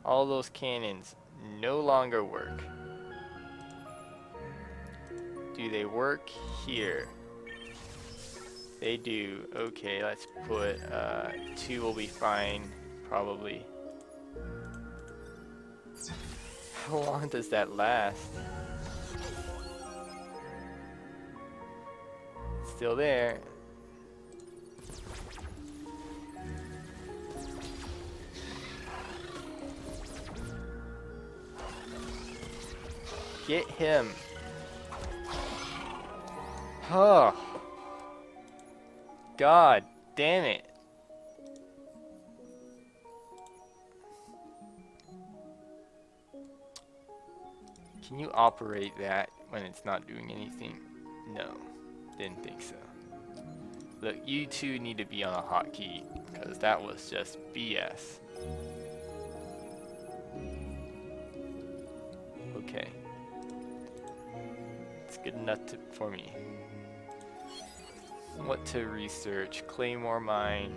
All those cannons no longer work. Do they work here? They do. Okay, let's put 2 will be fine, probably. How long does that last? It's still there. Get him. Oh. God damn it. Can you operate that when it's not doing anything? No, didn't think so. Look, you two need to be on a hotkey because that was just BS. Okay. It's good enough for me. What to research? Claymore mine.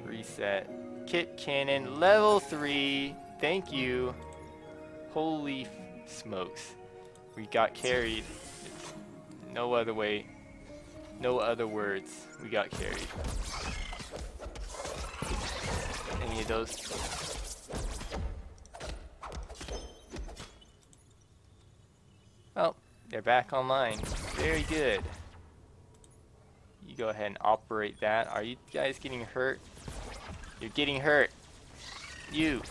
Reset. Kit cannon level 3. Thank you. Holy smokes. We got carried. No other way. No other words. We got carried. Any of those? Oh, they're back online. Very good. You go ahead and operate that. Are you guys getting hurt? You're getting hurt. You.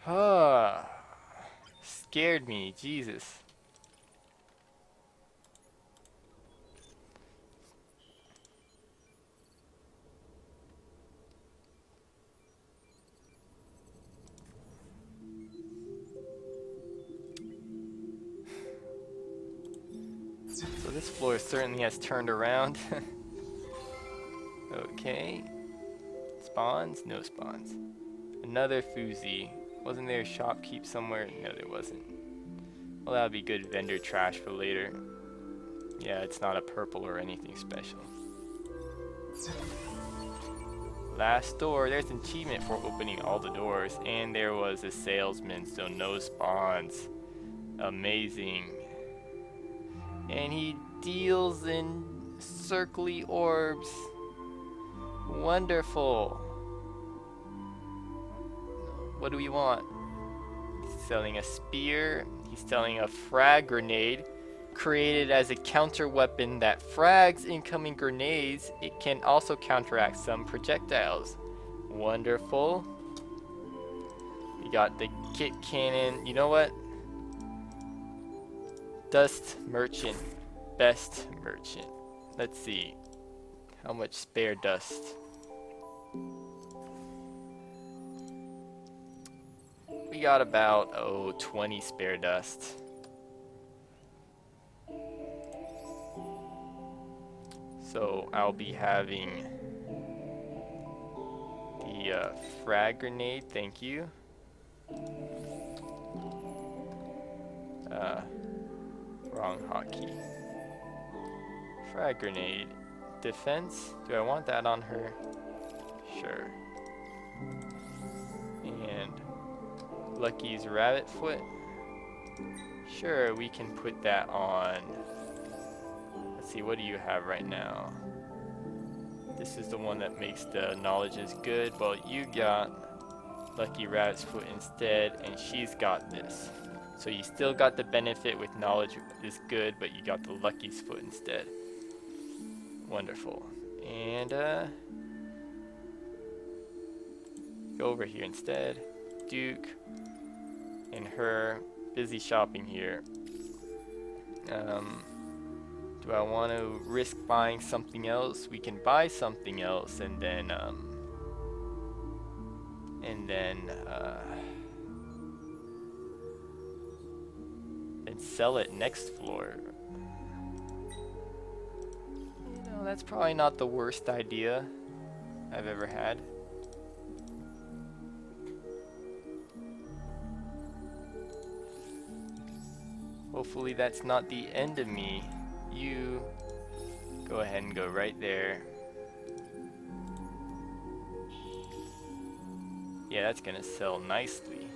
Huh. Scared me. Jesus. So this floor certainly has turned around. Okay. Spawns? No spawns. Another Foozy. Wasn't there a shopkeep somewhere? No, there wasn't. Well, that would be good vendor trash for later. Yeah, it's not a purple or anything special. Last door. There's an achievement for opening all the doors. And there was a salesman, so no spawns. Amazing. And he deals in circly orbs. Wonderful. What do we want? He's selling a spear. He's selling a frag grenade created as a counter weapon that frags incoming grenades. It can also counteract some projectiles. Wonderful. We got the kit cannon. You know what? Dust merchant. Best merchant. Let's see. How much spare dust? We got about, 20 spare dust. So I'll be having the frag grenade, thank you. Wrong hotkey. Frag grenade. Defense? Do I want that on her? Sure. And Lucky's rabbit foot? Sure, we can put that on. Let's see, what do you have right now? This is the one that makes the knowledge is good. Well, you got Lucky Rabbit's foot instead, and she's got this. So you still got the benefit with knowledge is good, but you got the Lucky's foot instead. Wonderful. And go over here instead. Duke and her busy shopping here. Do I want to risk buying something else? We can buy something else and then sell it next floor. You Well, that's probably not the worst idea I've ever had. Hopefully that's not the end of me. You go ahead and go right there. Yeah, that's gonna sell nicely.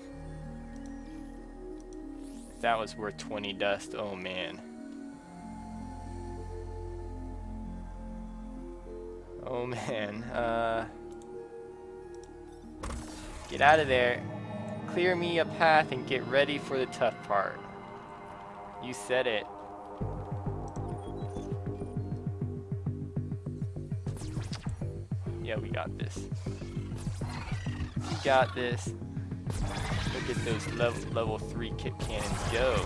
That was worth 20 dust, oh man. Oh man, get out of there. Clear me a path and get ready for the tough part. You said it. Yeah, we got this. We got this. Look at those level 3 kit cannons go.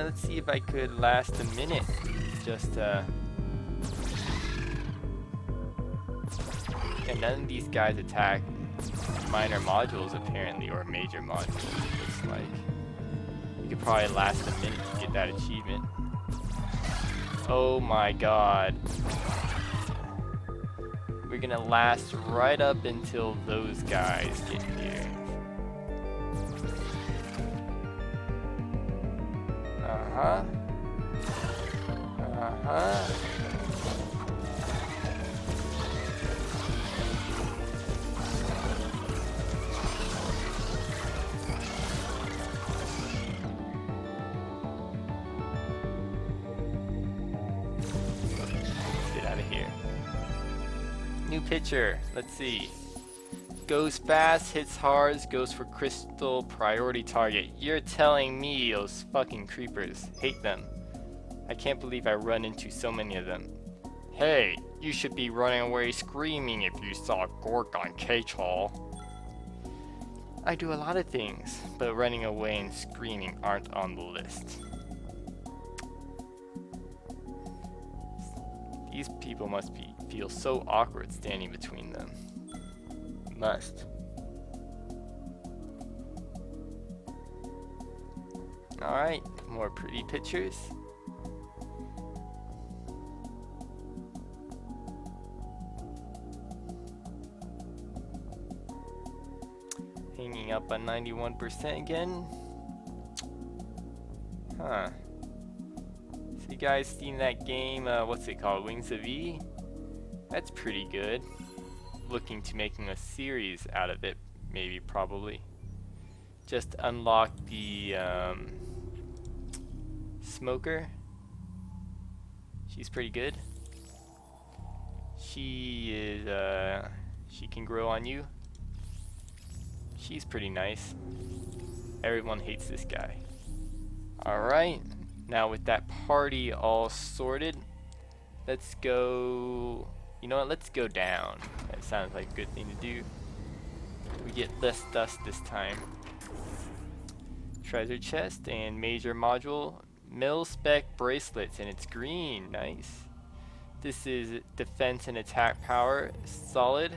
Let's see if I could last a minute. Just and none of these guys attack minor modules apparently, or major modules. Looks like you could probably last a minute to get that achievement. Oh my god. We're gonna last right up until those guys get here. Uh-huh. Uh-huh. Get out of here. New pitcher. Let's see. Goes fast, hits hard, goes for crystal, priority target. You're telling me those fucking creepers. Hate them. I can't believe I run into so many of them. Hey, you should be running away screaming if you saw Gork on Cage Hall. I do a lot of things, but running away and screaming aren't on the list. These people must feel so awkward standing between them. Must. Alright, more pretty pictures. Hanging up on 91% again. Huh. So you guys seen that game, what's it called? Wings of E? That's pretty good. Looking to making a series out of it, maybe, probably. Just unlock the smoker. She's pretty good. She is she can grow on you. She's pretty nice. Everyone hates this guy. Alright, now with that party all sorted, let's go. You know what, let's go down. That sounds like a good thing to do. We get less dust this time. Treasure chest and major module. Mil-spec bracelets, and it's green. Nice. This is defense and attack power. Solid.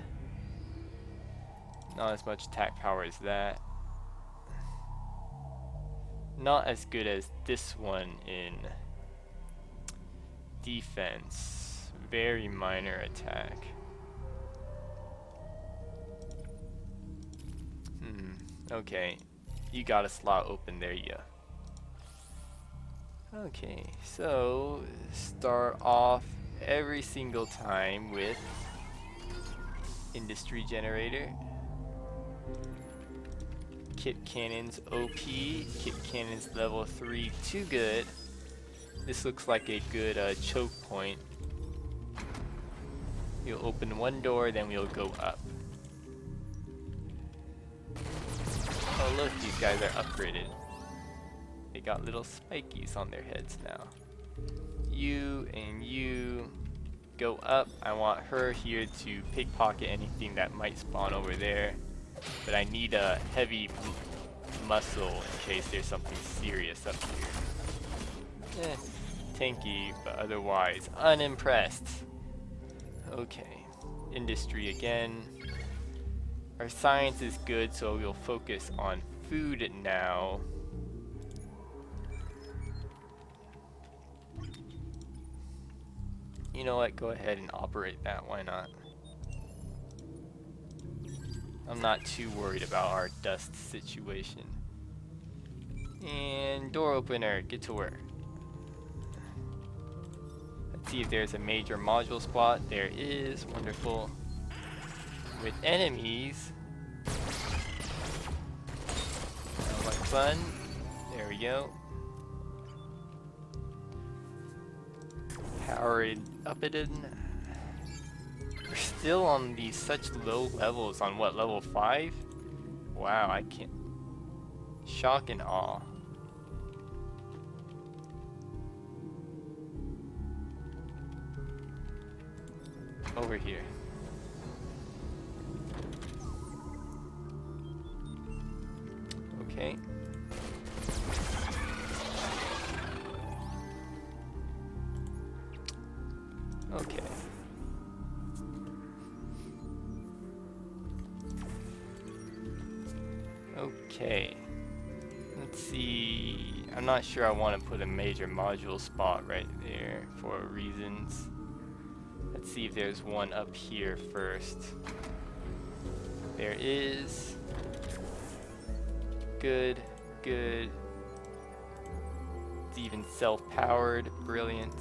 Not as much attack power as that. Not as good as this one in defense. Very minor attack. Okay. You got a slot open there, yeah. Okay, so start off every single time with industry generator. Kit cannons OP. Kit cannons level 3 too good. This looks like a good choke point. You'll open one door, then we'll go up. Oh look, these guys are upgraded. They got little spikies on their heads now. You and you go up. I want her here to pickpocket anything that might spawn over there. But I need a heavy muscle in case there's something serious up here. Tanky, but otherwise unimpressed. Okay, industry again. Our science is good, so we'll focus on food now. You know what? Go ahead and operate that. Why not? I'm not too worried about our dust situation. And door opener, get to work. Let's see if there's a major module spot. There is. Wonderful. With enemies. Sounds like fun. There we go. Powered up it in. We're still on these such low levels. On what, level 5? Wow, I can't. Shock and awe. Over here. Okay. Okay. Okay. Let's see. I'm not sure I want to put a major module spot right there for reasons. Let's see if there's one up here first. There is. Good, good. It's even self-powered. Brilliant.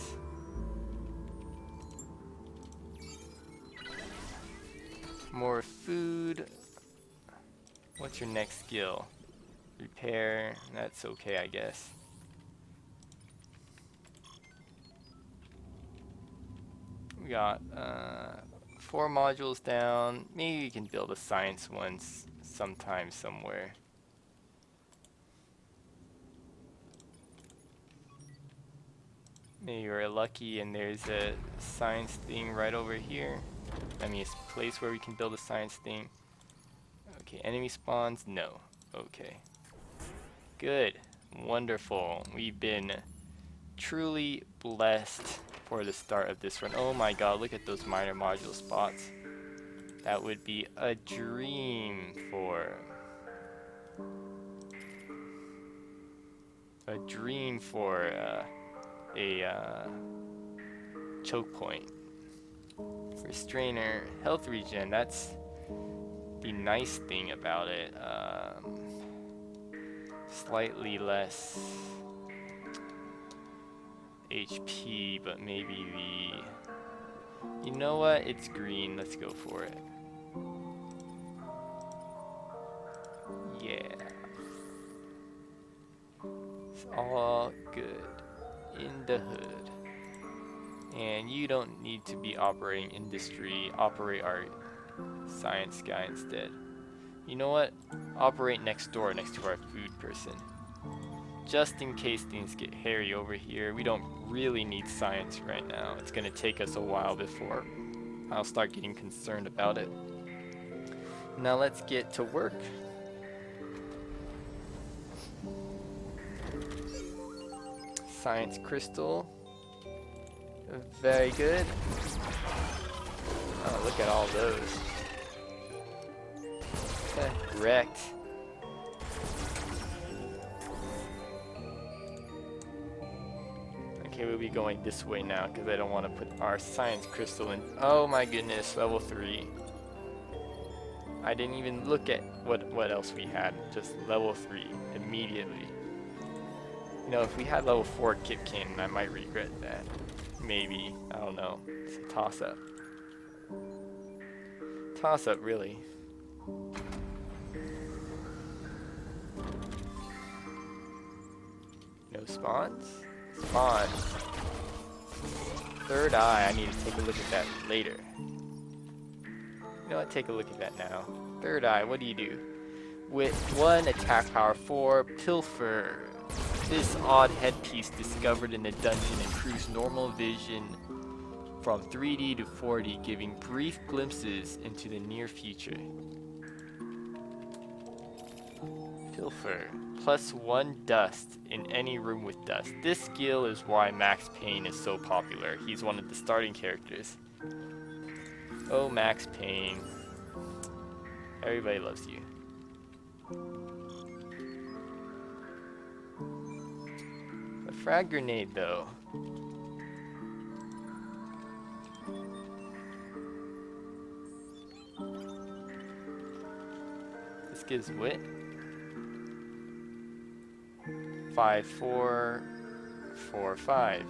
More food. What's your next skill? Repair. That's okay, I guess. We got 4 modules down. Maybe we can build a science one sometime somewhere. Maybe we're lucky and there's a science thing right over here. I mean, it's a place where we can build a science thing. Okay, enemy spawns? No. Okay. Good. Wonderful. We've been truly blessed for the start of this run. Oh my god, look at those minor module spots. That would be a dream for... a dream for a choke point. Restrainer, health regen, that's the nice thing about it. Slightly less HP, but maybe the... You know what? It's green. Let's go for it. Yeah. It's all good in the hood. And you don't need to be operating industry. Operate our science guy instead. You know what? Operate next door, next to our food person. Just in case things get hairy over here. We don't really need science right now. It's gonna take us a while before I'll start getting concerned about it. Now let's get to work. Science crystal. Very good. Oh, look at all those. Wrecked. Okay, we'll be going this way now because I don't want to put our science crystal in. Oh my goodness, level 3. I didn't even look at what else we had. Just level 3 immediately. You know, if we had level 4 Kip Cannon, I might regret that. Maybe. I don't know. It's a toss-up. Toss-up, really. No spawns? Spawns. Third eye. I need to take a look at that later. You know what? Take a look at that now. Third eye. What do? With 1 attack power 4, pilfer. This odd headpiece discovered in a dungeon improves normal vision from 3D to 4D, giving brief glimpses into the near future. Pilfer. +1 dust in any room with dust. This skill is why Max Payne is so popular. He's one of the starting characters. Oh, Max Payne. Everybody loves you. frag grenade though. This gives wit. 5, 4, 4, 5.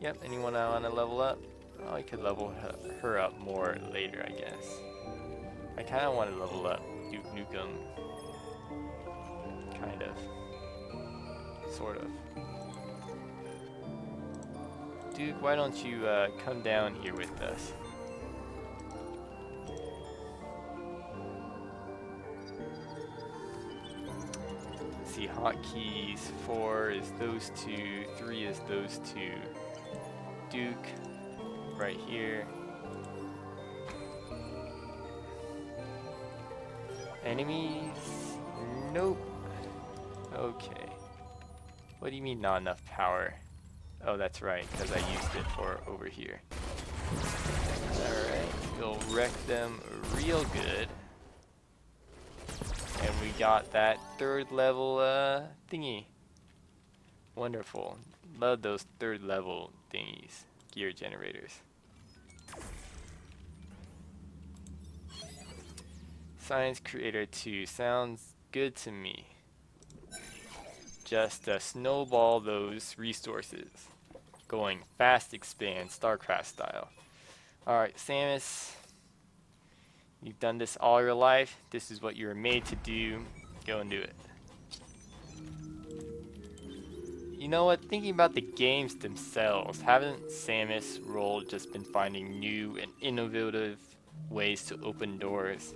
Yep, anyone want to level up? Oh, I could level her up more later, I guess. I kind of want to level up Duke Nukem. Kind of. Sort of. Duke, why don't you come down here with us? Let's see, hotkeys. 4 is those two. 3 is those two. Duke, right here. Enemies? Nope. Okay. What do you mean not enough power? Oh, that's right, because I used it for over here. Alright, we'll wreck them real good. And we got that 3rd level thingy. Wonderful. Love those 3rd level thingies. Gear generators. Science Creator 2 sounds good to me. Just snowball those resources. Going fast expand, StarCraft style. Alright, Samus. You've done this all your life. This is what you were made to do. Go and do it. You know what? Thinking about the games themselves, haven't Samus Roll just been finding new and innovative ways to open doors?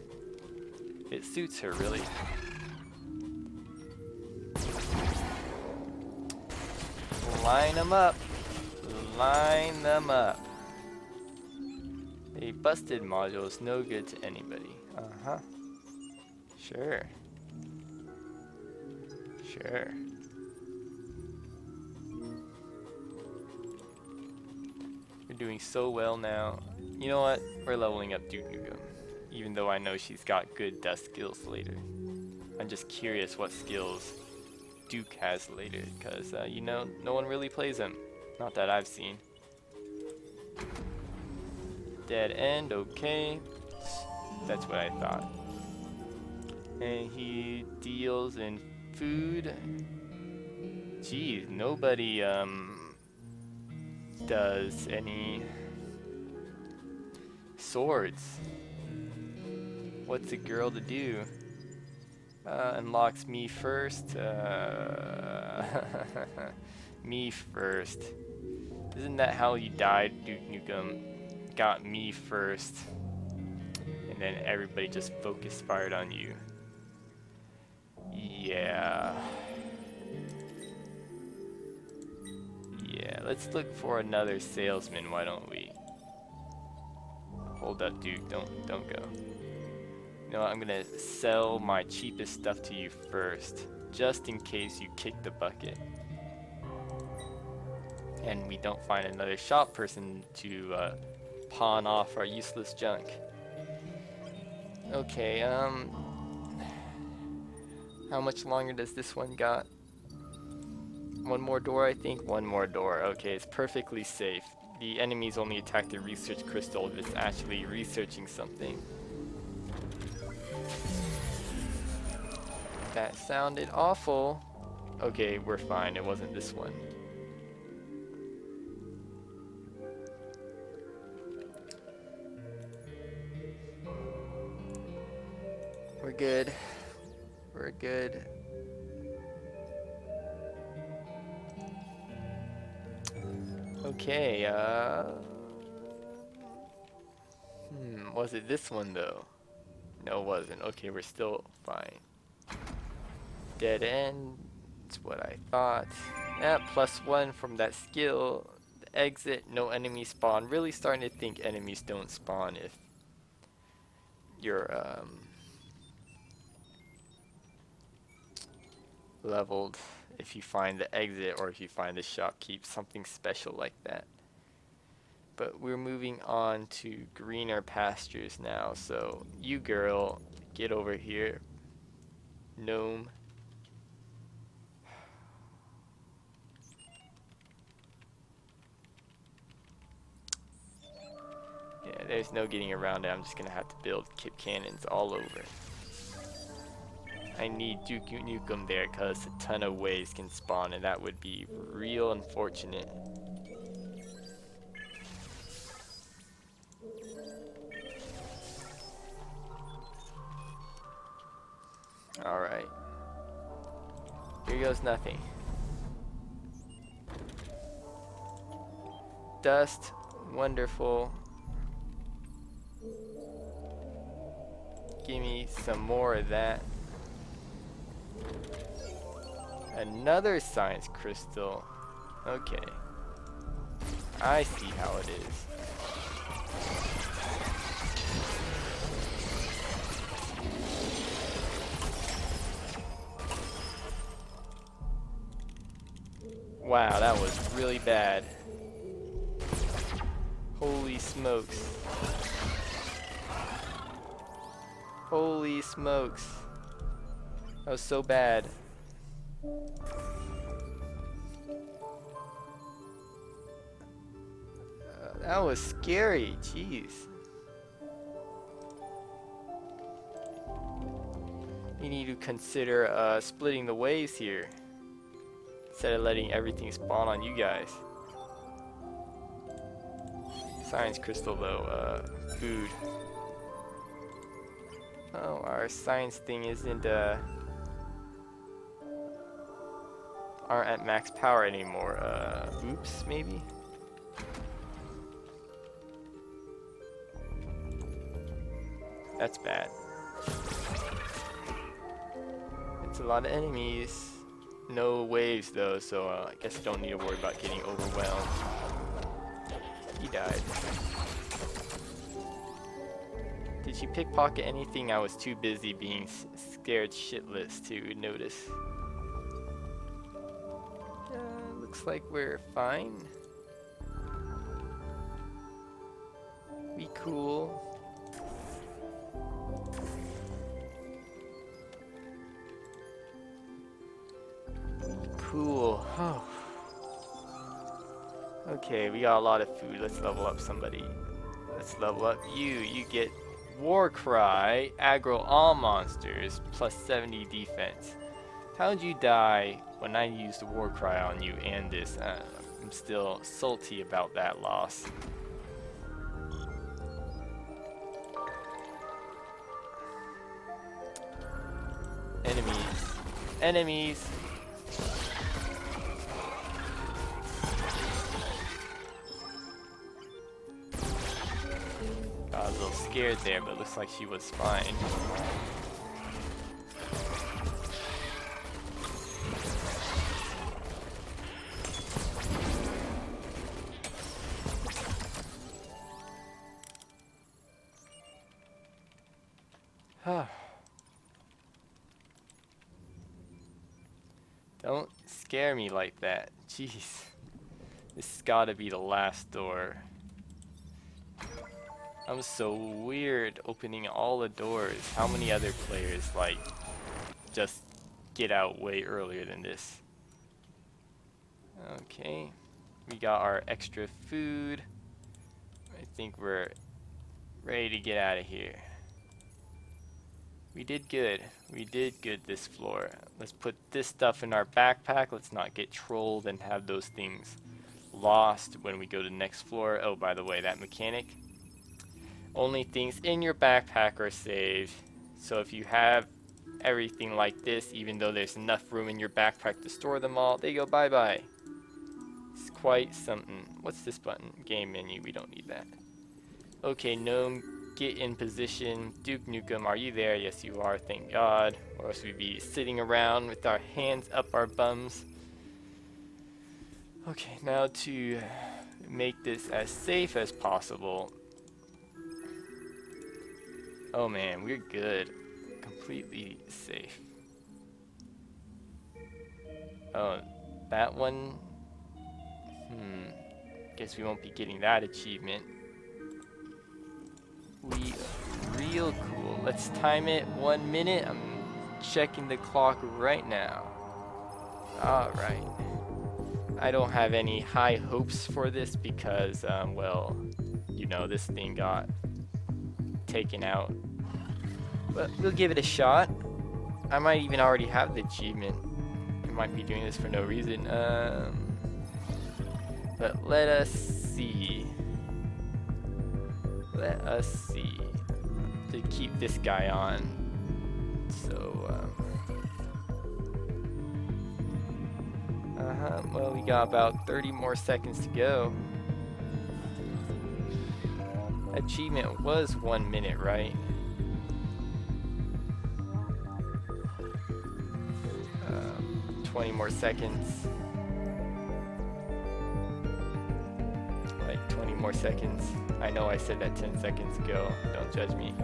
It suits her, really. Line them up. Line them up. A busted module is no good to anybody. Uh-huh. Sure. Sure. We're doing so well now. You know what? We're leveling up Duke Nukem. Even though I know she's got good dust skills later. I'm just curious what skills Duke has later, because you know, no one really plays him. Not that I've seen. Dead end, okay. That's what I thought. And he deals in food. Geez, nobody does any swords. What's a girl to do? Unlocks me first. Me first. Isn't that how you died, Duke Nukem? Got me first. And then everybody just focus fired on you. Yeah. Yeah, let's look for another salesman, why don't we? Hold up, Duke, don't go. You know what, I'm gonna sell my cheapest stuff to you first, just in case you kick the bucket. And we don't find another shop person to pawn off our useless junk. Okay, how much longer does this one got? One more door, I think. One more door. Okay, it's perfectly safe. The enemies only attack the research crystal if it's actually researching something. That sounded awful. Okay, we're fine. It wasn't this one. We're good. We're good. Okay, was it this one though? No, it wasn't. Okay, we're still fine. Dead end. That's what I thought. Yeah, +1 from that skill. The exit, no enemy spawn. Really starting to think enemies don't spawn if you're leveled. If you find the exit or if you find the shopkeep, something special like that. but we're moving on to greener pastures now. So you girl, get over here. Gnome. Yeah, there's no getting around it. I'm just gonna have to build kip cannons all over. I need Duke Nukem there because a ton of waves can spawn, and that would be real unfortunate. Alright. Here goes nothing. Dust. Wonderful. Give me some more of that. Another science crystal. Okay. I see how it is. Wow, that was really bad. Holy smokes. Holy smokes. That was so bad. That was scary, jeez. You need to consider splitting the waves here instead of letting everything spawn on you guys. Science crystal though, food. Oh, our science thing isn't aren't at max power anymore. Oops, maybe? That's bad. It's a lot of enemies. No waves though, so I guess I don't need to worry about getting overwhelmed. He died. Did she pickpocket anything? I was too busy being scared shitless to notice. Looks like we're fine. Be cool. Cool. Oh. Okay, we got a lot of food. Let's level up somebody. Let's level up you. You get War Cry, aggro all monsters, plus 70 defense. How'd you die when I used the War Cry on you and this? I'm still salty about that loss. Enemies. Enemies! I was a little scared there, but it looks like she was fine. Don't scare me like that. Jeez. This has gotta be the last door. I'm so weird opening all the doors. How many other players like just get out way earlier than this? Okay. We got our extra food. I think we're ready to get out of here. We did good. We did good this floor. Let's put this stuff in our backpack. Let's not get trolled and have those things lost when we go to the next floor. Oh, by the way, that mechanic. Only things in your backpack are saved. So if you have everything like this, even though there's enough room in your backpack to store them all, they go bye-bye. It's quite something. What's this button? Game menu. We don't need that. Okay, Gnome, get in position. Duke Nukem, are you there? Yes, you are. Thank God. Or else we'd be sitting around with our hands up our bums. Okay, now to make this as safe as possible. Oh man, we're good. Completely safe. Oh, that one? Guess we won't be getting that achievement. Real cool. Let's time it 1 minute. I'm checking the clock right now. Alright. I don't have any high hopes for this because, well, you know, this thing got taken out. But we'll give it a shot. I might even already have the achievement. I might be doing this for no reason. But let us see. Let us see. To keep this guy on. So, well, we got about 30 more seconds to go. Achievement was 1 minute, right? 20 more seconds. Like 20 more seconds. I know I said that 10 seconds ago. Don't judge me.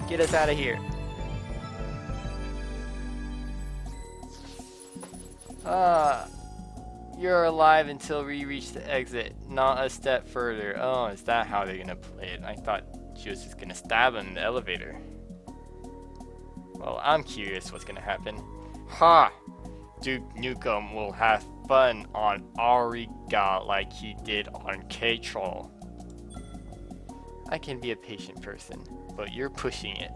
Get us out of here. You're alive until we reach the exit, not a step further. Oh, is that how they're gonna play it? I thought she was just gonna stab him in the elevator. Well, I'm curious what's gonna happen. Ha! Duke Nukem will have fun on Ariga like he did on K-Troll. I can be a patient person, but you're pushing it.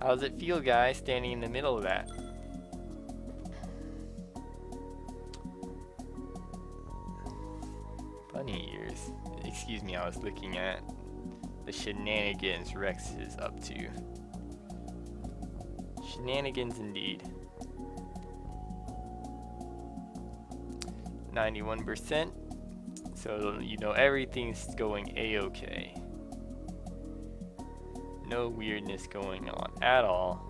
How does it feel, guys, standing in the middle of that? Bunny ears. Excuse me, I was looking at the shenanigans Rex is up to. Shenanigans indeed. 91%. So, you know, everything's going a-okay. No weirdness going on at all.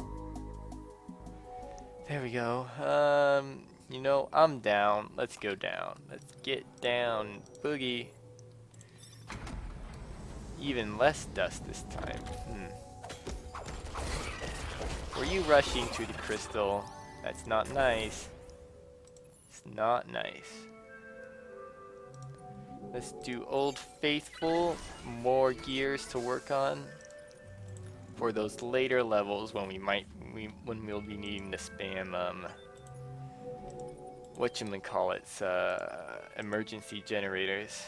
There we go. You know, I'm down. Let's go down. Let's get down. Boogie. Even less dust this time. Were you rushing to the crystal? That's not nice. It's not nice. Let's do Old Faithful. More gears to work on for those later levels when when we'll be needing to spam whatchamacallits, emergency generators.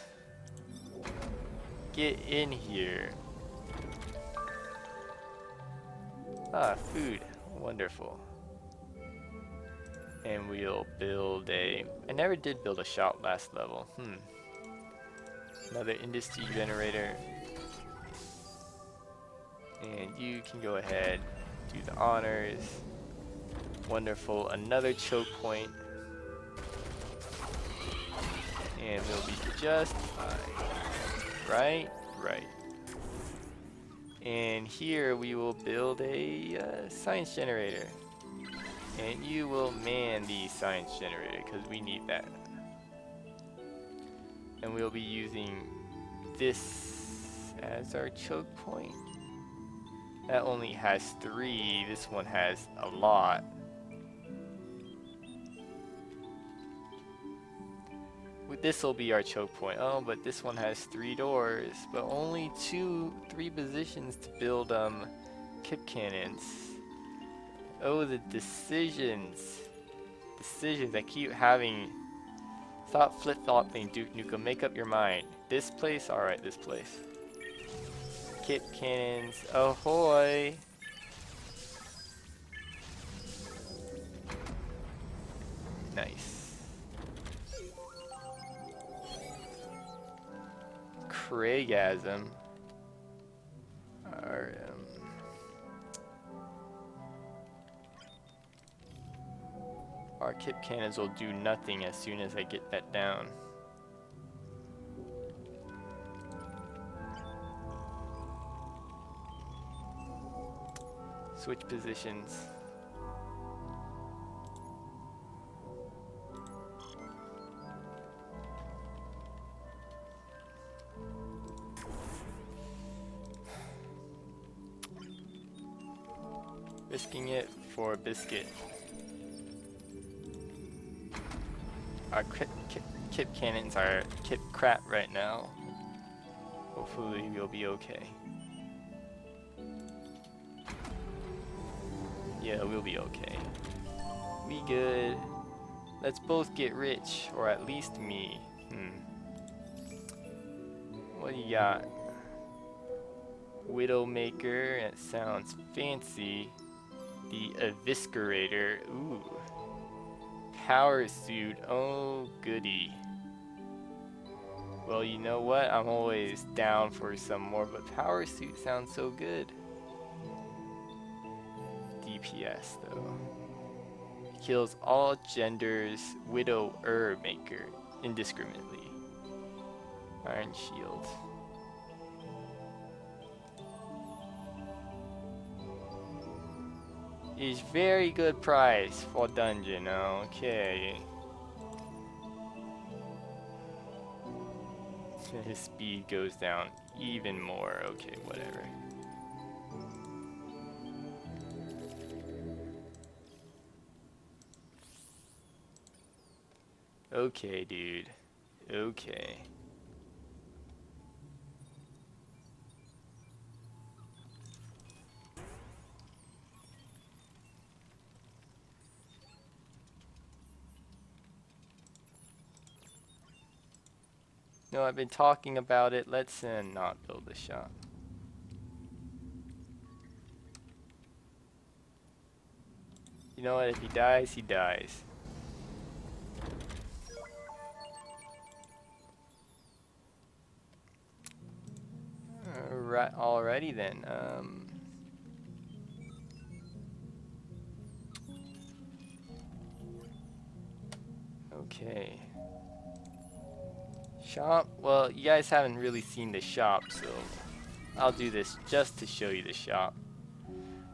Get in here. Food. Wonderful. And we'll build I never did build a shop last level. Another industry generator. And you can go ahead, do the honors. Wonderful. Another choke point. And we'll be just fine. Right? Right. And here we will build a science generator. And you will man the science generator because we need that. And we'll be using this as our choke point. That only has 3. This one has a lot. This will be our choke point. Oh, but this one has 3 doors, but only 3 positions to build kip cannons. Oh, the decisions. I keep having. Stop flip-flopping, Duke Nukem. Make up your mind. This place? Alright, this place. Kip cannons. Ahoy! Nice. Craigasm. Our kip cannons will do nothing as soon as I get that down. Switch positions. risking it for a biscuit. Our kip cannons are kip crap right now. Hopefully we'll be okay. Yeah, we'll be okay. We good. Let's both get rich, or at least me. What do you got? Widowmaker, it sounds fancy. The Eviscerator, ooh. Power suit, oh goody. Well, you know what? I'm always down for some more, but power suit sounds so good. DPS though. Kills all genders, Widower Maker indiscriminately. Iron Shield. Is very good price for dungeon, okay. His speed goes down even more, okay, whatever. Okay, dude. Okay. No, I've been talking about it. Let's not build the shop. You know what? If he dies, he dies. Right, alrighty then. Okay. Shop? Well, you guys haven't really seen the shop, so I'll do this just to show you the shop.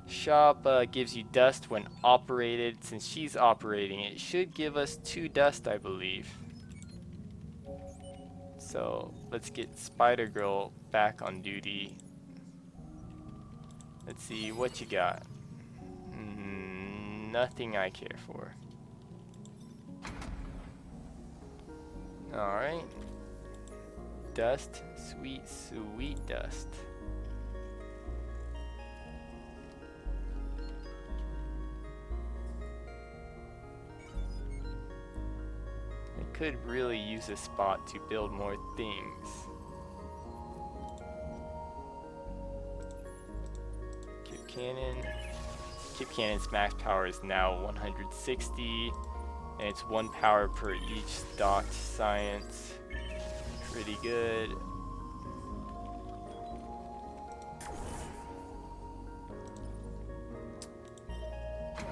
Shop gives you dust when operated. Since she's operating, it should give us 2 dust, I believe. So let's get Spider Girl back on duty. Let's see what you got. Nothing I care for. Alright. Dust. Sweet, sweet dust. I could really use a spot to build more things. Kip Cannon. Kip Cannon's max power is now 160. And it's 1 power per each stocked science. Pretty good.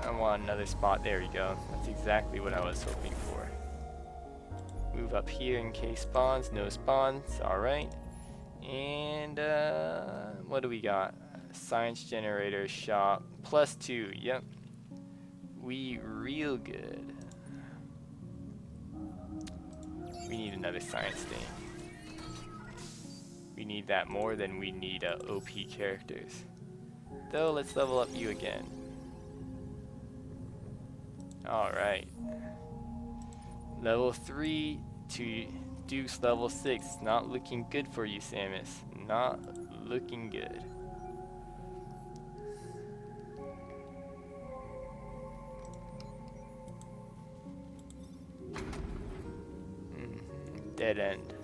I want another spot. There we go. That's exactly what I was hoping for. Move up here in case spawns. No spawns. Alright. And what do we got? Science generator shop. +2. Yep. We real good. We need another science thing. We need that more than we need OP characters. Though, let's level up you again. Alright. Level 3 to Duke's level 6. Not looking good for you, Samus. Not looking good. Dead end.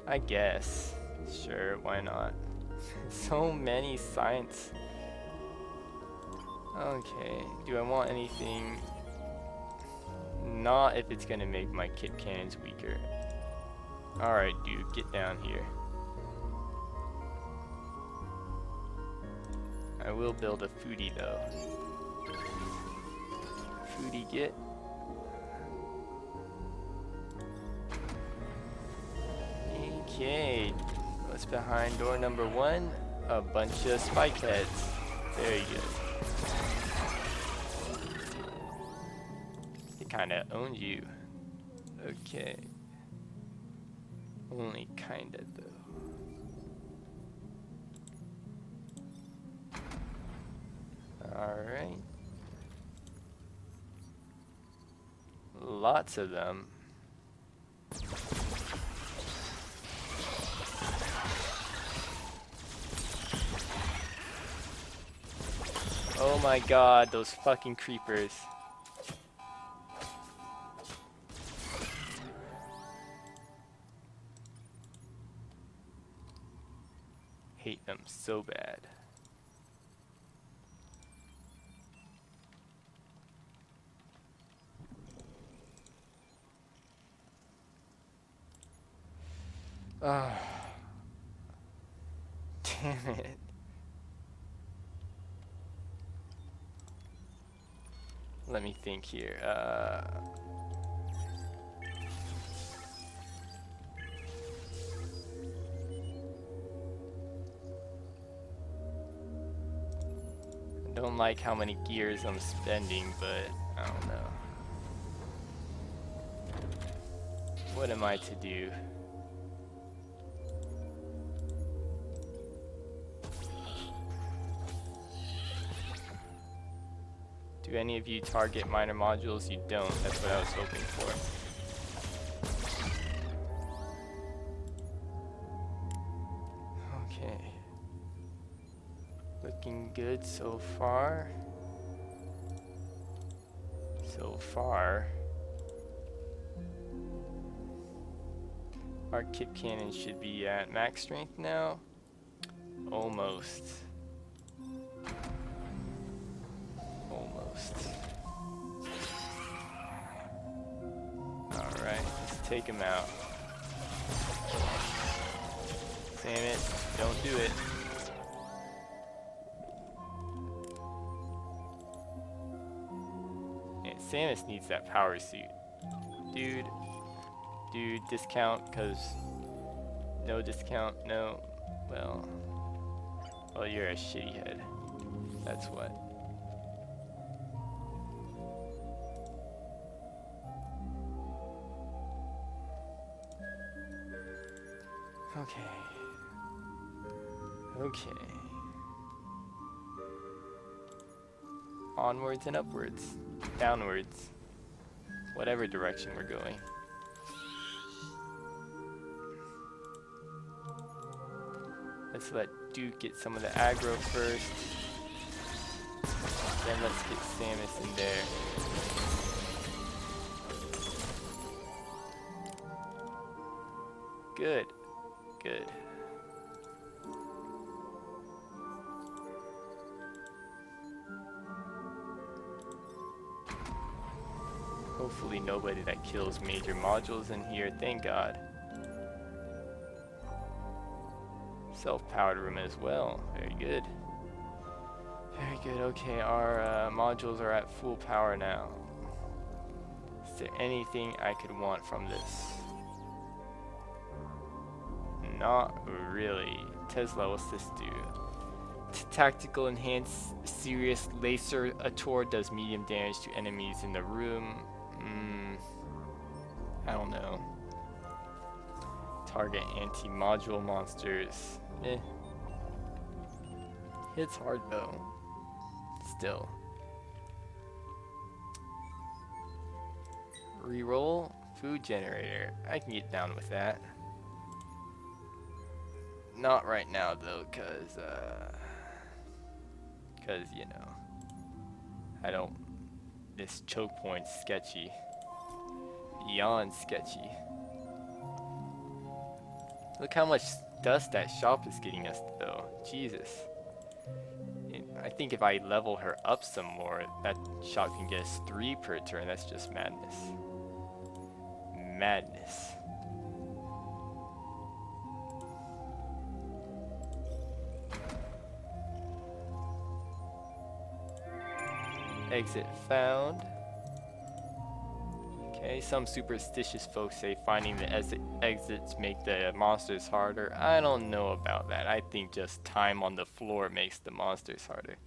I guess. Sure, why not? So many science. Okay, do I want anything? Not if it's gonna make my kit cannons weaker. Alright, dude, get down here. I will build a foodie though. Foodie get. Okay, what's behind door number 1? A bunch of spike heads. Very good. It kinda owns you. Okay. Only kinda though. Alright. Lots of them. Oh my god, those fucking creepers. Hate them so bad. Ah, damn it. Let me think here. I don't like how many gears I'm spending, but I don't know. What am I to do? Do any of you target minor modules? You don't. That's what I was hoping for. Okay. Looking good so far. So far. Our kip cannon should be at max strength now. Almost. Almost. Alright, let's take him out. Damn it, don't do it. And Samus needs that power suit. Dude, discount, cause no discount, no, well, you're a shitty head. That's what. Okay. Okay. Onwards and upwards. Downwards. Whatever direction we're going. Let's let Duke get some of the aggro first. Then let's get Samus in there. Good. Good. Hopefully nobody that kills major modules in here, thank God. Self-powered room as well, very good. Very good, okay, our modules are at full power now. Is there anything I could want from this? Not really. Tesla, what's this do? Tactical enhanced serious laser ator does medium damage to enemies in the room. I don't know. Target anti-module monsters. Hits hard though. Still. Reroll food generator. I can get down with that. Not right now though, cause you know, I don't. This choke point's sketchy. Beyond sketchy. Look how much dust that shop is getting us though. Jesus. I think if I level her up some more, that shop can get us 3 per turn. That's just madness. Madness. Exit found. Okay, some superstitious folks say finding the exits make the monsters harder. I don't know about that. I think just time on the floor makes the monsters harder.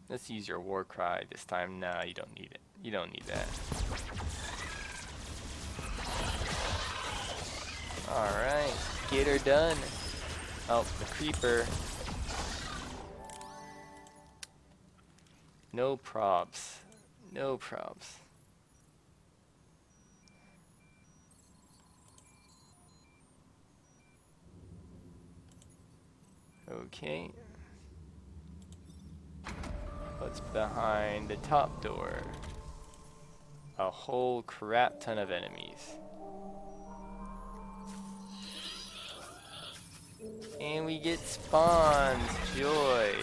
Let's use your war cry this time. Nah, you don't need it. You don't need that. Alright, get her done. Oh, the creeper. No probs. No probs. Okay. What's behind the top door? A whole crap ton of enemies. And we get spawns. Joy.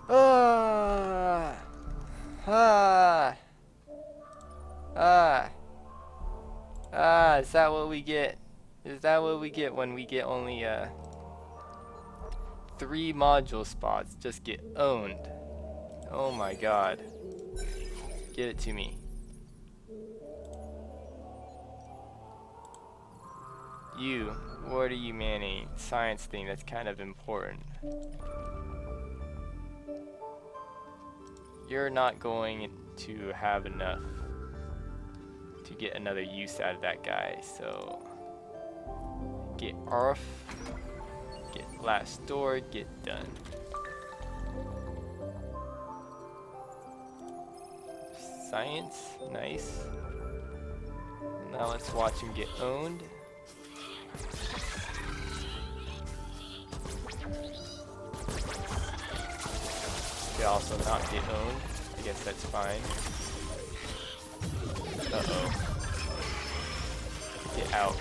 Ah, ah, ah, ah, is that what we get? Is that what we get when we get only 3 module spots? Just get owned. Oh my god. Get it to me. You, what are you manning? Science thing, that's kind of important. You're not going to have enough to get another use out of that guy, so get off, get last door, get done. Science, nice. Now let's watch him get owned. Could also not get owned. I guess that's fine. Uh-oh. Get out.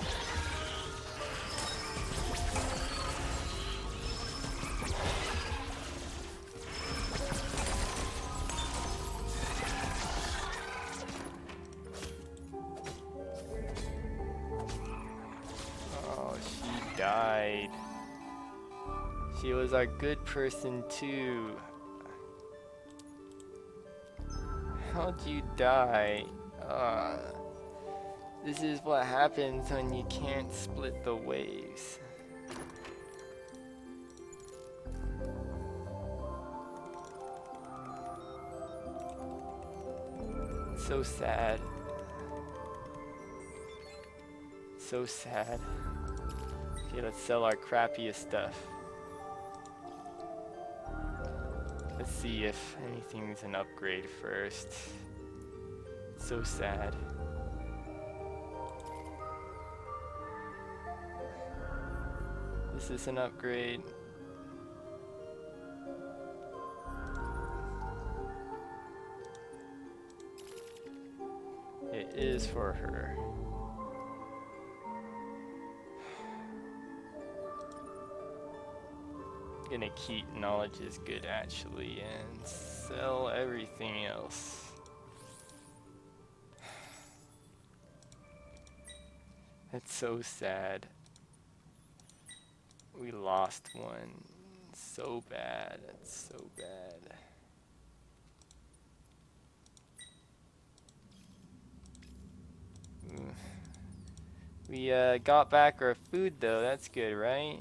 Oh, she died. She was our good person too. How'd you die? This is what happens when you can't split the waves. So sad. So sad. Okay, let's sell our crappiest stuff. Let's see if anything's an upgrade first. So sad. This is an upgrade. It is for her. Gonna keep knowledge is good actually and sell everything else. That's so sad. We lost one. So bad. That's so bad. We got back our food though. That's good, right?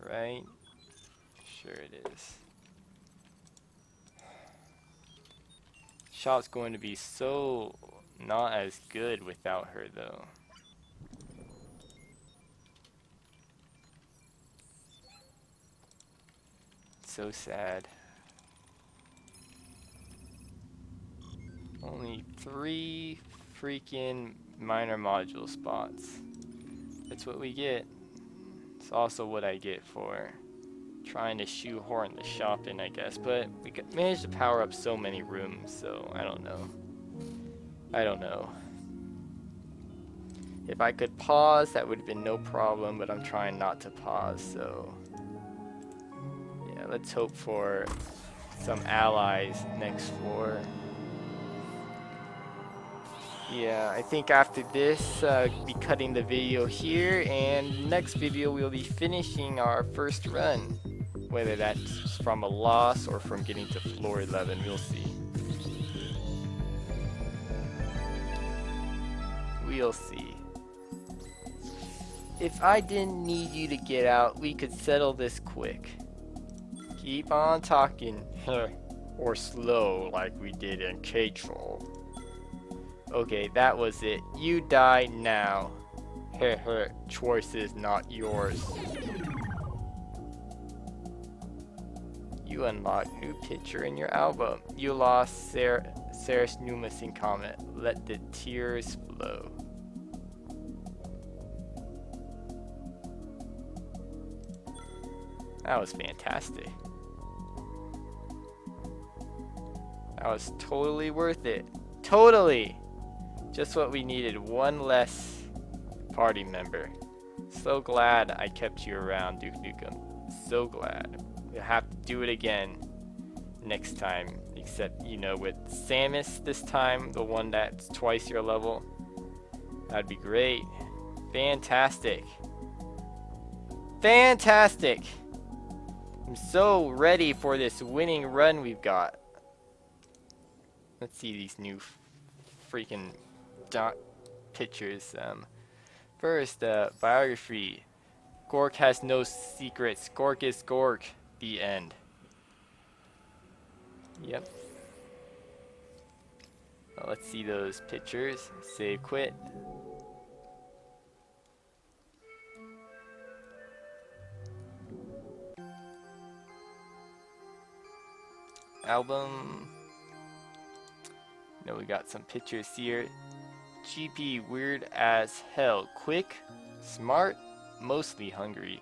Right? Sure it is. Shop's going to be so not as good without her though. So sad. Only 3 freaking minor module spots. That's what we get. It's also what I get for trying to shoehorn the shop in, I guess. But we managed to power up so many rooms, so I don't know. I don't know. If I could pause, that would have been no problem, but I'm trying not to pause, so yeah, let's hope for some allies next floor. Yeah, I think after this, be cutting the video here, and next video we'll be finishing our first run. Whether that's from a loss or from getting to floor 11, we'll see. We'll see. If I didn't need you to get out, we could settle this quick. Keep on talking, or slow like we did in K-Troll. Okay, that was it. You die now. Choice is not yours. You unlock new picture in your album. You lost Sarah's new missing comment. Let the tears flow. That was fantastic. That was totally worth it. Totally! Just what we needed, one less party member. So glad I kept you around, Duke Nukem. So glad. We'll have to do it again next time. Except, you know, with Samus this time, the one that's twice your level. That'd be great. Fantastic. Fantastic! I'm so ready for this winning run we've got. Let's see these new freaking pictures. First, biography. Gork has no secrets. Gork is Gork. The end. Yep. Well, let's see those pictures. Save, quit. Album. Now we got some pictures here. GP weird as hell. Quick, smart, mostly hungry.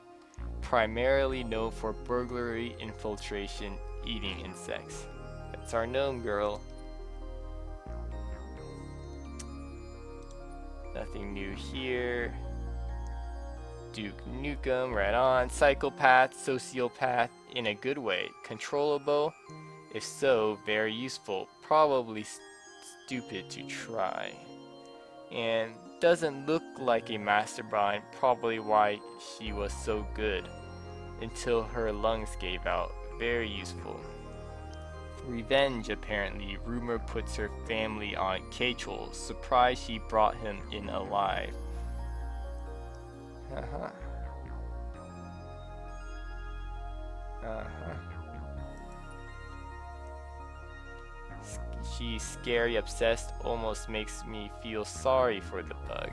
Primarily known for burglary, infiltration, eating insects. That's our gnome girl. Nothing new here. Duke Nukem, right on. Psychopath, sociopath, in a good way. Controllable, if so, very useful. Probably stupid to try. And doesn't look like a mastermind, probably why she was so good. Until her lungs gave out. Very useful. Revenge, apparently. Rumor puts her family on K-Troll. Surprised she brought him in alive. She's scary, obsessed, almost makes me feel sorry for the bug.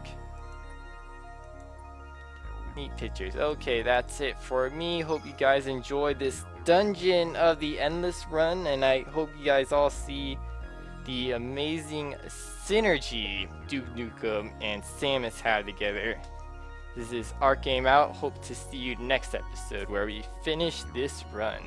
Neat pictures. Okay, that's it for me. Hope you guys enjoyed this Dungeon of the Endless run, and I hope you guys all see the amazing synergy Duke Nukem and Samus have together. This is ArtGame out. Hope to see you next episode where we finish this run.